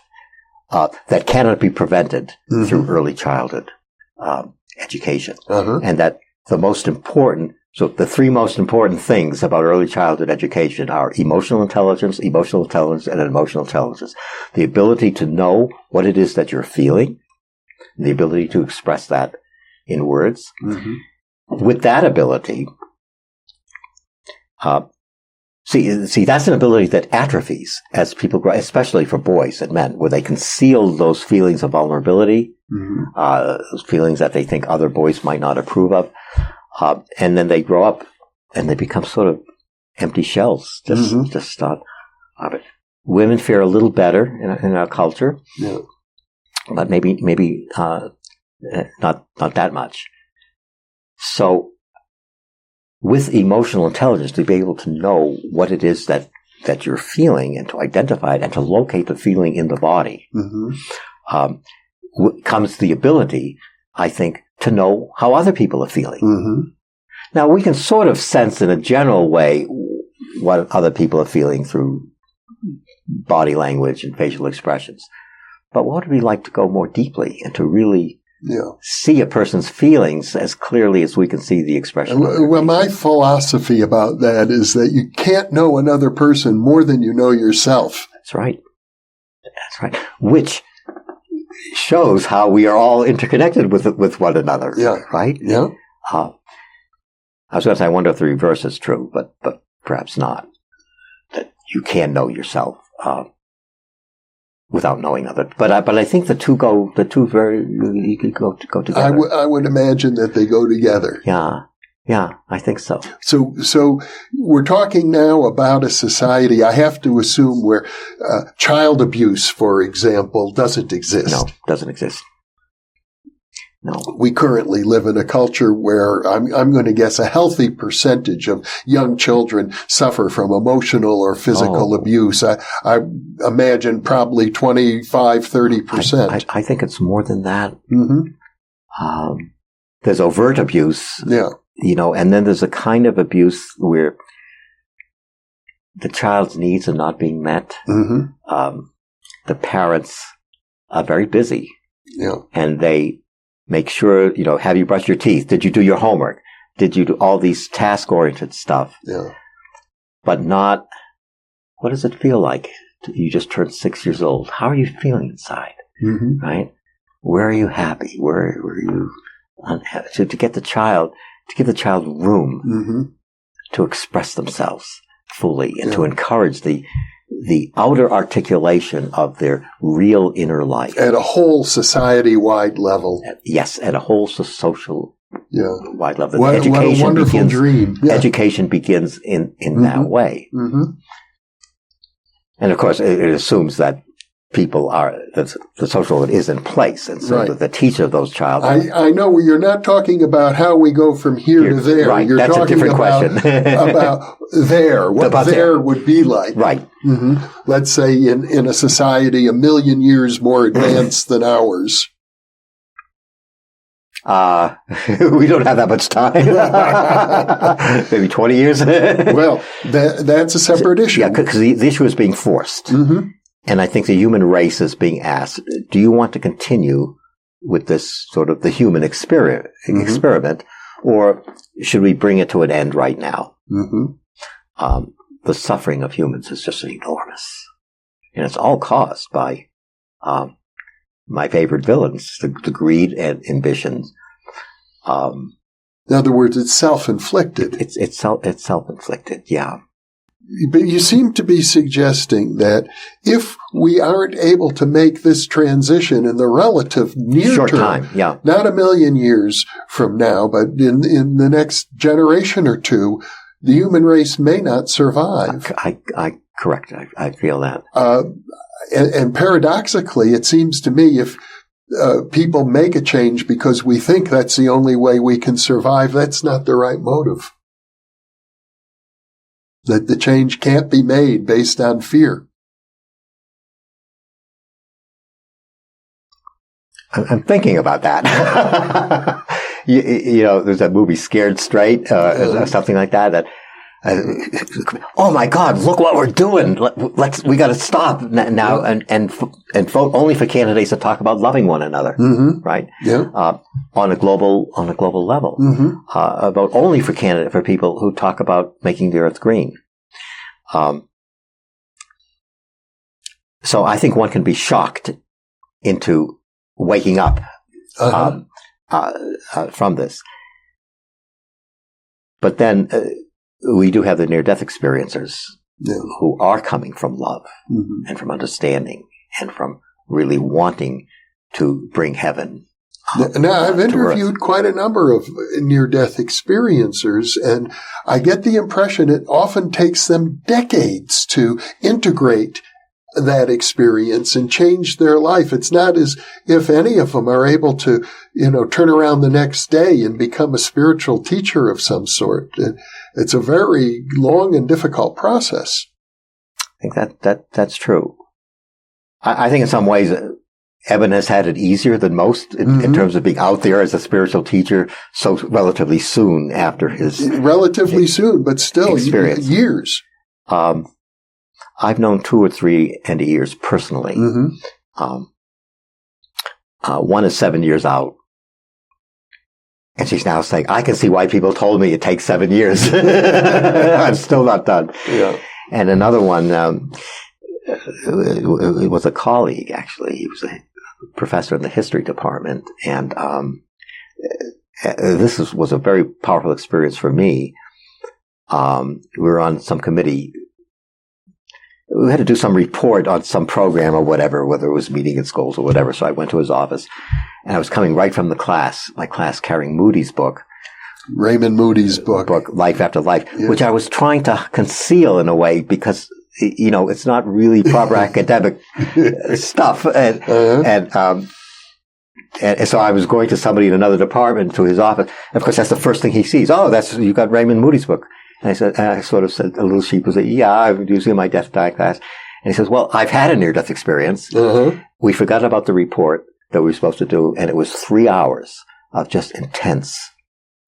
that cannot be prevented through early childhood education. And that the three most important things about early childhood education are emotional intelligence, and emotional intelligence. The ability to know what it is that you're feeling, the ability to express that in words. With that ability, see, that's an ability that atrophies as people grow, especially for boys and men, where they conceal those feelings of vulnerability, those feelings that they think other boys might not approve of. And then they grow up and they become sort of empty shells, just of it. Women fare a little better in our culture, but maybe not that much. So, with emotional intelligence, to be able to know what it is that you're feeling and to identify it and to locate the feeling in the body, comes the ability, I think, to know how other people are feeling. Now, we can sort of sense in a general way what other people are feeling through body language and facial expressions. But what would it be like to go more deeply and to really see a person's feelings as clearly as we can see the expression? Well, my philosophy about that is that you can't know another person more than you know yourself. That's right. Which shows how we are all interconnected with one another. Right? Yeah. I was going to say, I wonder if the reverse is true, but perhaps not. That you can know yourself without knowing other. But I think the two go together. I would imagine that they go together. Yeah, I think so. So we're talking now about a society, I have to assume, where child abuse, for example, doesn't exist. No, doesn't exist. No. We currently live in a culture where I'm going to guess a healthy percentage of young children suffer from emotional or physical abuse. I imagine probably 25-30%. I think it's more than that. There's overt abuse. And then there's a kind of abuse where the child's needs are not being met. The parents are very busy. And they make sure, have you brushed your teeth? Did you do your homework? Did you do all these task-oriented stuff? But not, what does it feel like? You just turned 6 years old. How are you feeling inside? Right? Where are you happy? Where are you unhappy? So to give the child room to express themselves fully and to encourage the outer articulation of their real inner life. At a whole society-wide level. Yes, at a whole social wide level. What a wonderful dream. Education begins in that way. And of course, it assumes that people that the social order is in place, and so that the teacher of those child. I know you're not talking about how we go from here to there. Right, you're that's talking a different question. about what there would be like. Right. Let's say in a society 1,000,000 years more advanced than ours. We don't have that much time. Maybe 20 years. Well, that's a separate issue. Yeah, because the issue is being forced. And I think the human race is being asked, do you want to continue with this sort of the human experiment, or should we bring it to an end right now? The suffering of humans is just enormous. And it's all caused by my favorite villains, the greed and ambitions. In other words, it's self-inflicted. It's self-inflicted, yeah. But you seem to be suggesting that if we aren't able to make this transition in the relative near short term, time, yeah, not 1,000,000 years from now, but in the next generation or two, the human race may not survive. Correct. I feel that. And paradoxically, it seems to me if people make a change because we think that's the only way we can survive. That's not the right motive. That the change can't be made based on fear. I'm thinking about that. you know, there's that movie Scared Straight, or something like that. Oh my God! Look what we're doing. We got to stop now and vote only for candidates that talk about loving one another, right? Yeah. On a global level, vote only for people who talk about making the earth green. So I think one can be shocked into waking up from this. But then we do have the near-death experiencers who are coming from love and from understanding and from really wanting to bring heaven. Now, I've interviewed quite a number of near-death experiencers, and I get the impression it often takes them decades to integrate that experience and change their life. It's not as if any of them are able to, turn around the next day and become a spiritual teacher of some sort. It's a very long and difficult process. I think that's true. I think in some ways, Eben has had it easier than most in terms of being out there as a spiritual teacher so relatively soon after his soon, but still experience. Years. I've known 2 or 3 Andy years personally. One is 7 years out. And she's now saying, I can see why people told me it takes 7 years. I'm still not done. Yeah. And another one, it was a colleague, actually. He was a professor in the history department. And this was a very powerful experience for me. We were on some committee. We had to do some report on some program or whatever, whether it was meeting in schools or whatever. So I went to his office, and I was coming right from my class carrying Moody's book. Raymond Moody's book, Life After Life, which I was trying to conceal in a way because, it's not really proper academic stuff. And so I was going to somebody in another department to his office. And of course, that's the first thing he sees. Oh, you got Raymond Moody's book. And I sort of said a little sheepishly, yeah, I'm using my death die class. And he says, well, I've had a near-death experience. We forgot about the report that we were supposed to do, and it was 3 hours of just intense,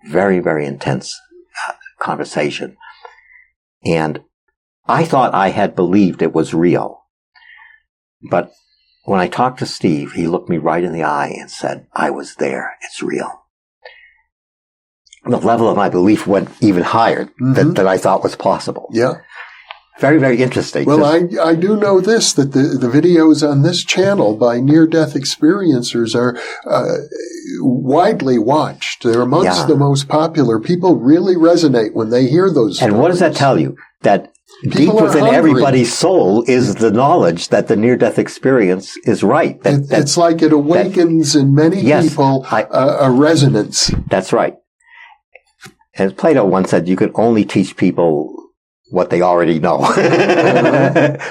very, very intense conversation. And I thought I had believed it was real. But when I talked to Steve, he looked me right in the eye and said, I was there. It's real. The level of my belief went even higher than I thought was possible. Yeah. Very, very interesting. Well, I do know this, that the videos on this channel by near-death experiencers are widely watched. They're amongst the most popular. People really resonate when they hear those stories. And what does that tell you? That deep within everybody's soul is the knowledge that the near-death experience is right. It's like it awakens in many people a resonance. That's right. As Plato once said, you can only teach people what they already know.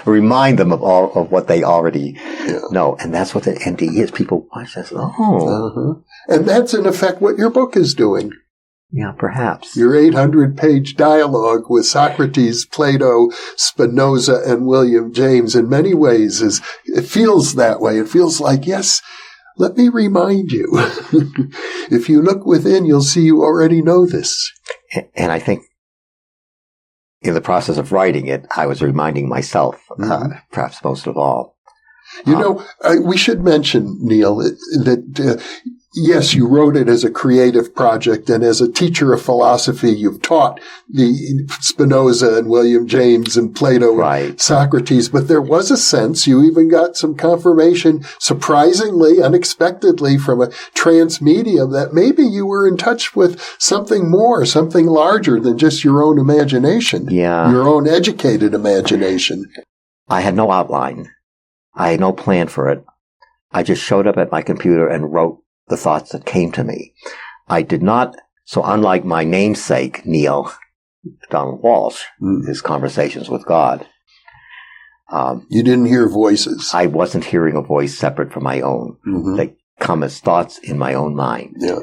Remind them of what they already know. And that's what the ND is. People watch this. And that's, in effect, what your book is doing. Yeah, perhaps. Your 800-page dialogue with Socrates, Plato, Spinoza, and William James in many ways it feels that way. It feels like, yes, let me remind you. If you look within, you'll see you already know this. And I think in the process of writing it, I was reminding myself, perhaps most of all. We should mention, Neal, that yes, you wrote it as a creative project, and as a teacher of philosophy, you've taught the Spinoza and William James and Plato and Socrates, but there was a sense, you even got some confirmation, surprisingly, unexpectedly, from a trance medium that maybe you were in touch with something more, something larger than just your own imagination, your own educated imagination. I had no outline. I had no plan for it. I just showed up at my computer and wrote the thoughts that came to me. I did not, so unlike my namesake, Neal, Donald Walsh, his conversations with God. You didn't hear voices. I wasn't hearing a voice separate from my own. come as thoughts in my own mind. Yeah.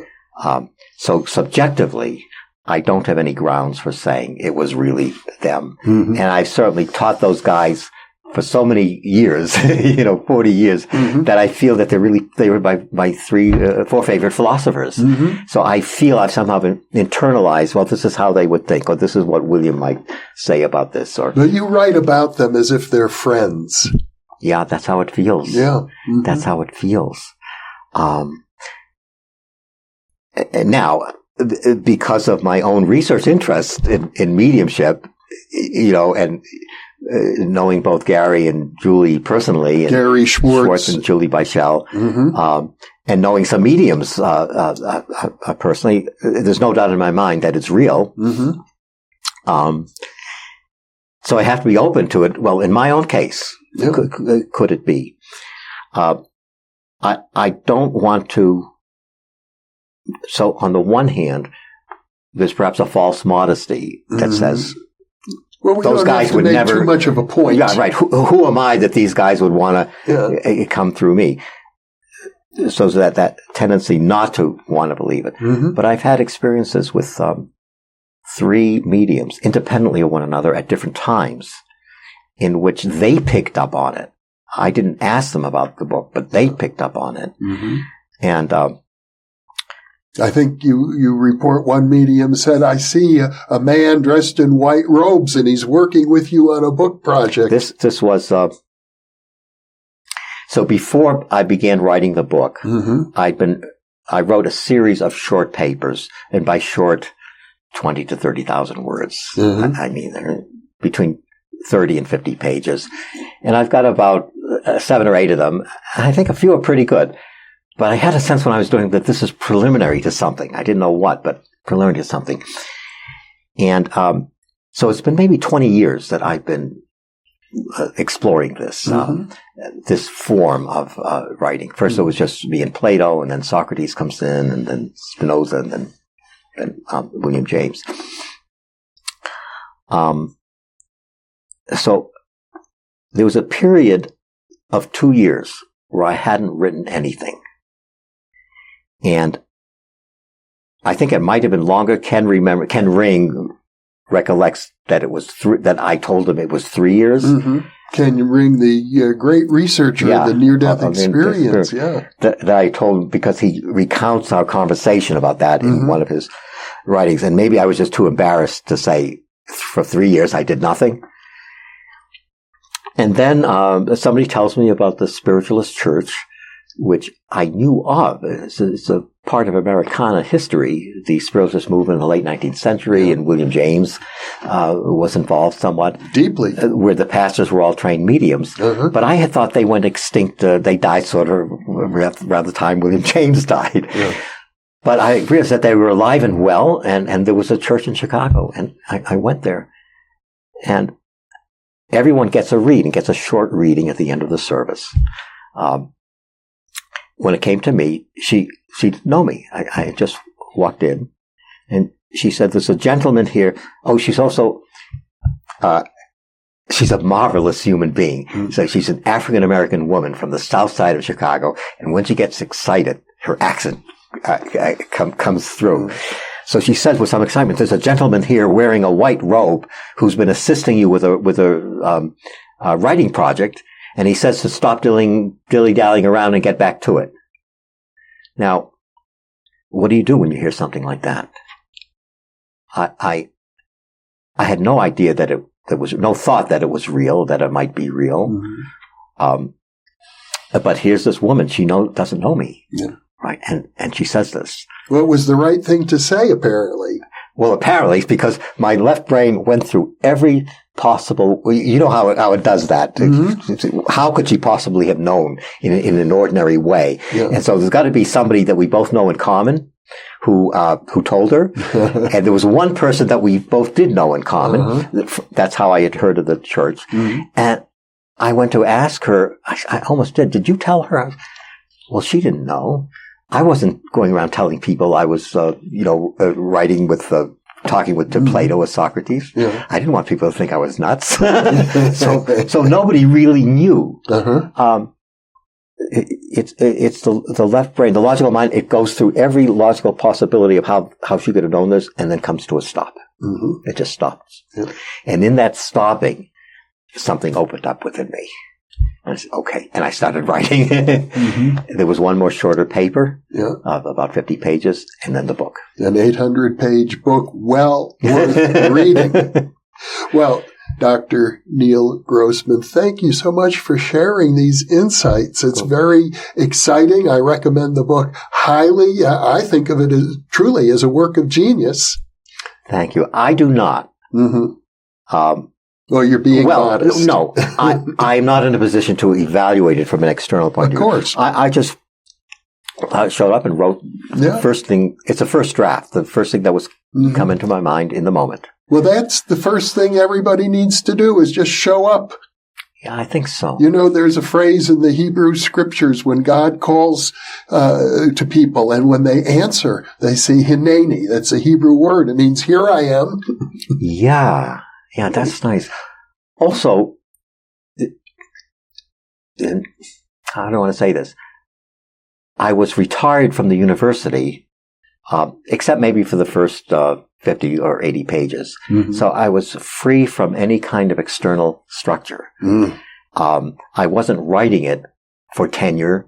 So subjectively, I don't have any grounds for saying it was really them. Mm-hmm. And I've certainly taught those guys for so many years, 40 years, Mm-hmm. that I feel that they were my four favorite philosophers. Mm-hmm. So I feel I've somehow been internalized, well, this is how they would think, or this is what William might say about this, or. But you write about them as if they're friends. Yeah, that's how it feels. Yeah. Mm-hmm. That's how it feels. And now, because of my own research interest in mediumship, and knowing both Gary and Julie personally, and Gary Schwartz and Julie Beischel, Mm-hmm. And knowing some mediums personally, there's no doubt in my mind that it's real. Mm-hmm. So I have to be open to it. Well, in my own case, Yeah. could it be? I don't want to. So on the one hand, there's perhaps a false modesty that Mhm. says, Well, we those don't guys have to would make never- too much of a point. yeah, right. Who am I that these guys would want Yeah. to come through me? So that tendency not to want to believe it. Mm-hmm. But I've had experiences with 3 mediums independently of one another at different times in which they picked up on it. I didn't ask them about the book, but they picked up on it. Mm-hmm. And I think you report one medium said, I see a man dressed in white robes and he's working with you on a book project. this was so before I began writing the book, Mm-hmm. I wrote a series of short papers, and by short, 20 to 30,000 words. Mhm. I mean, they're between 30 and 50 pages. And I've got about 7 or 8 of them. I think a few are pretty good. But I had a sense when I was doing that this is preliminary to something. I didn't know what, but preliminary to something. And so it's been maybe 20 years that I've been exploring this this form of writing. First, it was just me and Plato, and then Socrates comes in, and then Spinoza, and then William James. So there was a period of 2 years where I hadn't written anything. And I think it might have been longer. Ken Ring recollects that it was that I told him it was 3 years. Mm-hmm. Can you bring the great researcher of the near-death experience? Yeah. That I told him, because he recounts our conversation about that in one of his writings. And maybe I was just too embarrassed to say for 3 years I did nothing. And then somebody tells me about the Spiritualist Church, which I knew of. It's a part of Americana history, the Spiritualist movement in the late 19th century, and William James was involved somewhat. Deeply. Where the pastors were all trained mediums. But I had thought they went extinct, they died sort of around the time William James died. Yeah. But I realized that they were alive and well, and there was a church in Chicago, and I went there. And everyone gets a short reading at the end of the service. When it came to me, she didn't know me. I just walked in, and she said, there's a gentleman here. Oh, she's also, she's a marvelous human being. Mm-hmm. So she's an African-American woman from the south side of Chicago, and when she gets excited, her accent comes through. Mm-hmm. So she says with some excitement, there's a gentleman here wearing a white robe who's been assisting you with a writing project, and he says to stop dilly-dallying around and get back to it. Now, what do you do when you hear something like that? I had no idea that there was no thought that it was real, that it might be real. Mm-hmm. But here's this woman, she doesn't know me. Yeah. Right. And she says this. Well, it was the right thing to say, apparently. Well, apparently, because my left brain went through every possible, you know how it does that. Mm-hmm. How could she possibly have known in an ordinary way? Yeah. And so there's got to be somebody that we both know in common who told her. And there was one person that we both did know in common. Uh-huh. That's how I had heard of the church. Mm-hmm. And I went to ask her, I almost did. Did you tell her? Well, she didn't know. I wasn't going around telling people I was, writing with, talking to Plato or Socrates. Yeah. I didn't want people to think I was nuts. So nobody really knew. Uh-huh. it's the left brain, the logical mind. It goes through every logical possibility of how she could have known this, and then comes to a stop. Mm-hmm. It just stops. Yeah. And in that stopping, something opened up within me. And I said, okay. And I started writing. Mm-hmm. There was one more shorter paper of about 50 pages, and then the book. An 800-page book, well worth reading. Well, Dr. Neal Grossman, thank you so much for sharing these insights. It's very exciting. I recommend the book highly. I think of it as truly as a work of genius. Thank you. I do not. Mm-hmm. Well, you're being modest. No, I'm not in a position to evaluate it from an external point of view. Of course. I just showed up and wrote the first thing. It's a first draft, the first thing that was come into my mind in the moment. Well, that's the first thing everybody needs to do is just show up. Yeah, I think so. You know, there's a phrase in the Hebrew scriptures when God calls to people, and when they answer, they say hineni. That's a Hebrew word. It means, here I am. Yeah, that's nice. Also, how do I want to say this? I was retired from the university, except maybe for the first 50 or 80 pages. Mm-hmm. So I was free from any kind of external structure. Mm. I wasn't writing it for tenure,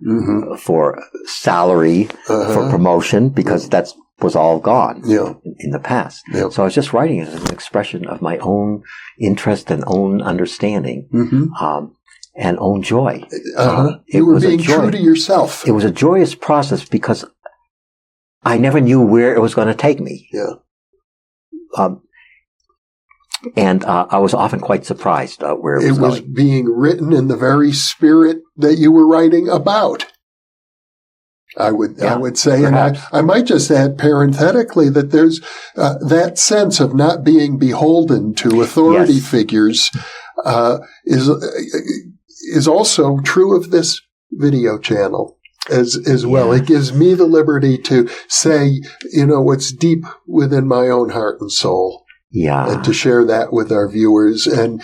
for salary, for promotion, because that was all gone in the past. Yeah. So I was just writing it as an expression of my own interest and own understanding and own joy. You were being true to yourself. It was a joyous process because I never knew where it was going to take me. Yeah. And I was often quite surprised where it was going. It was being written in the very spirit that you were writing about. I would say, perhaps. And I might just add parenthetically that there's that sense of not being beholden to authority figures is also true of this video channel as well. It gives me the liberty to say, what's deep within my own heart and soul. Yeah. And to share that with our viewers. And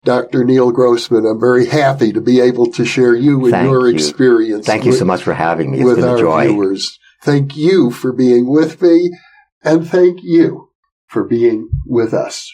Dr. Neal Grossman, I'm very happy to be able to share you and your experience. Thank you so much for having me. It's been a joy. With our viewers. Thank you for being with me, and thank you for being with us.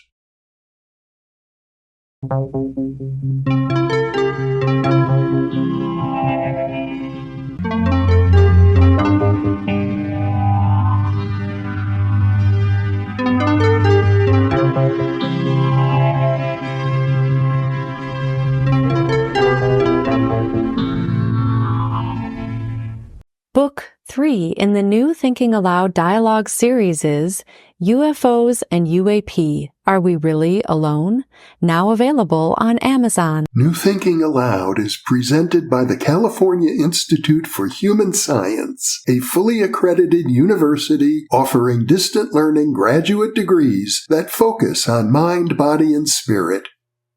Book 3 in the new Thinking Aloud dialogue series is UFOs and UAP. Are We Really Alone? Now available on Amazon. New Thinking Aloud is presented by the California Institute for Human Science, a fully accredited university offering distant learning graduate degrees that focus on mind, body, and spirit.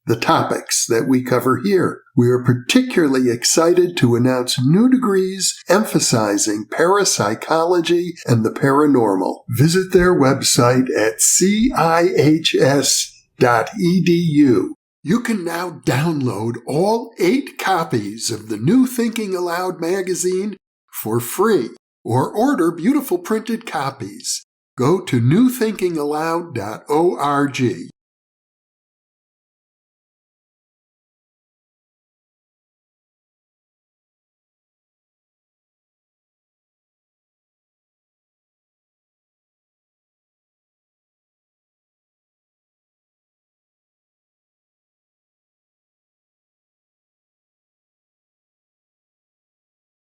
The topics that we cover here. We are particularly excited to announce new degrees emphasizing parapsychology and the paranormal. Visit their website at cihs.edu. You can now download all 8 copies of the New Thinking Aloud magazine for free, or order beautiful printed copies. Go to newthinkingaloud.org.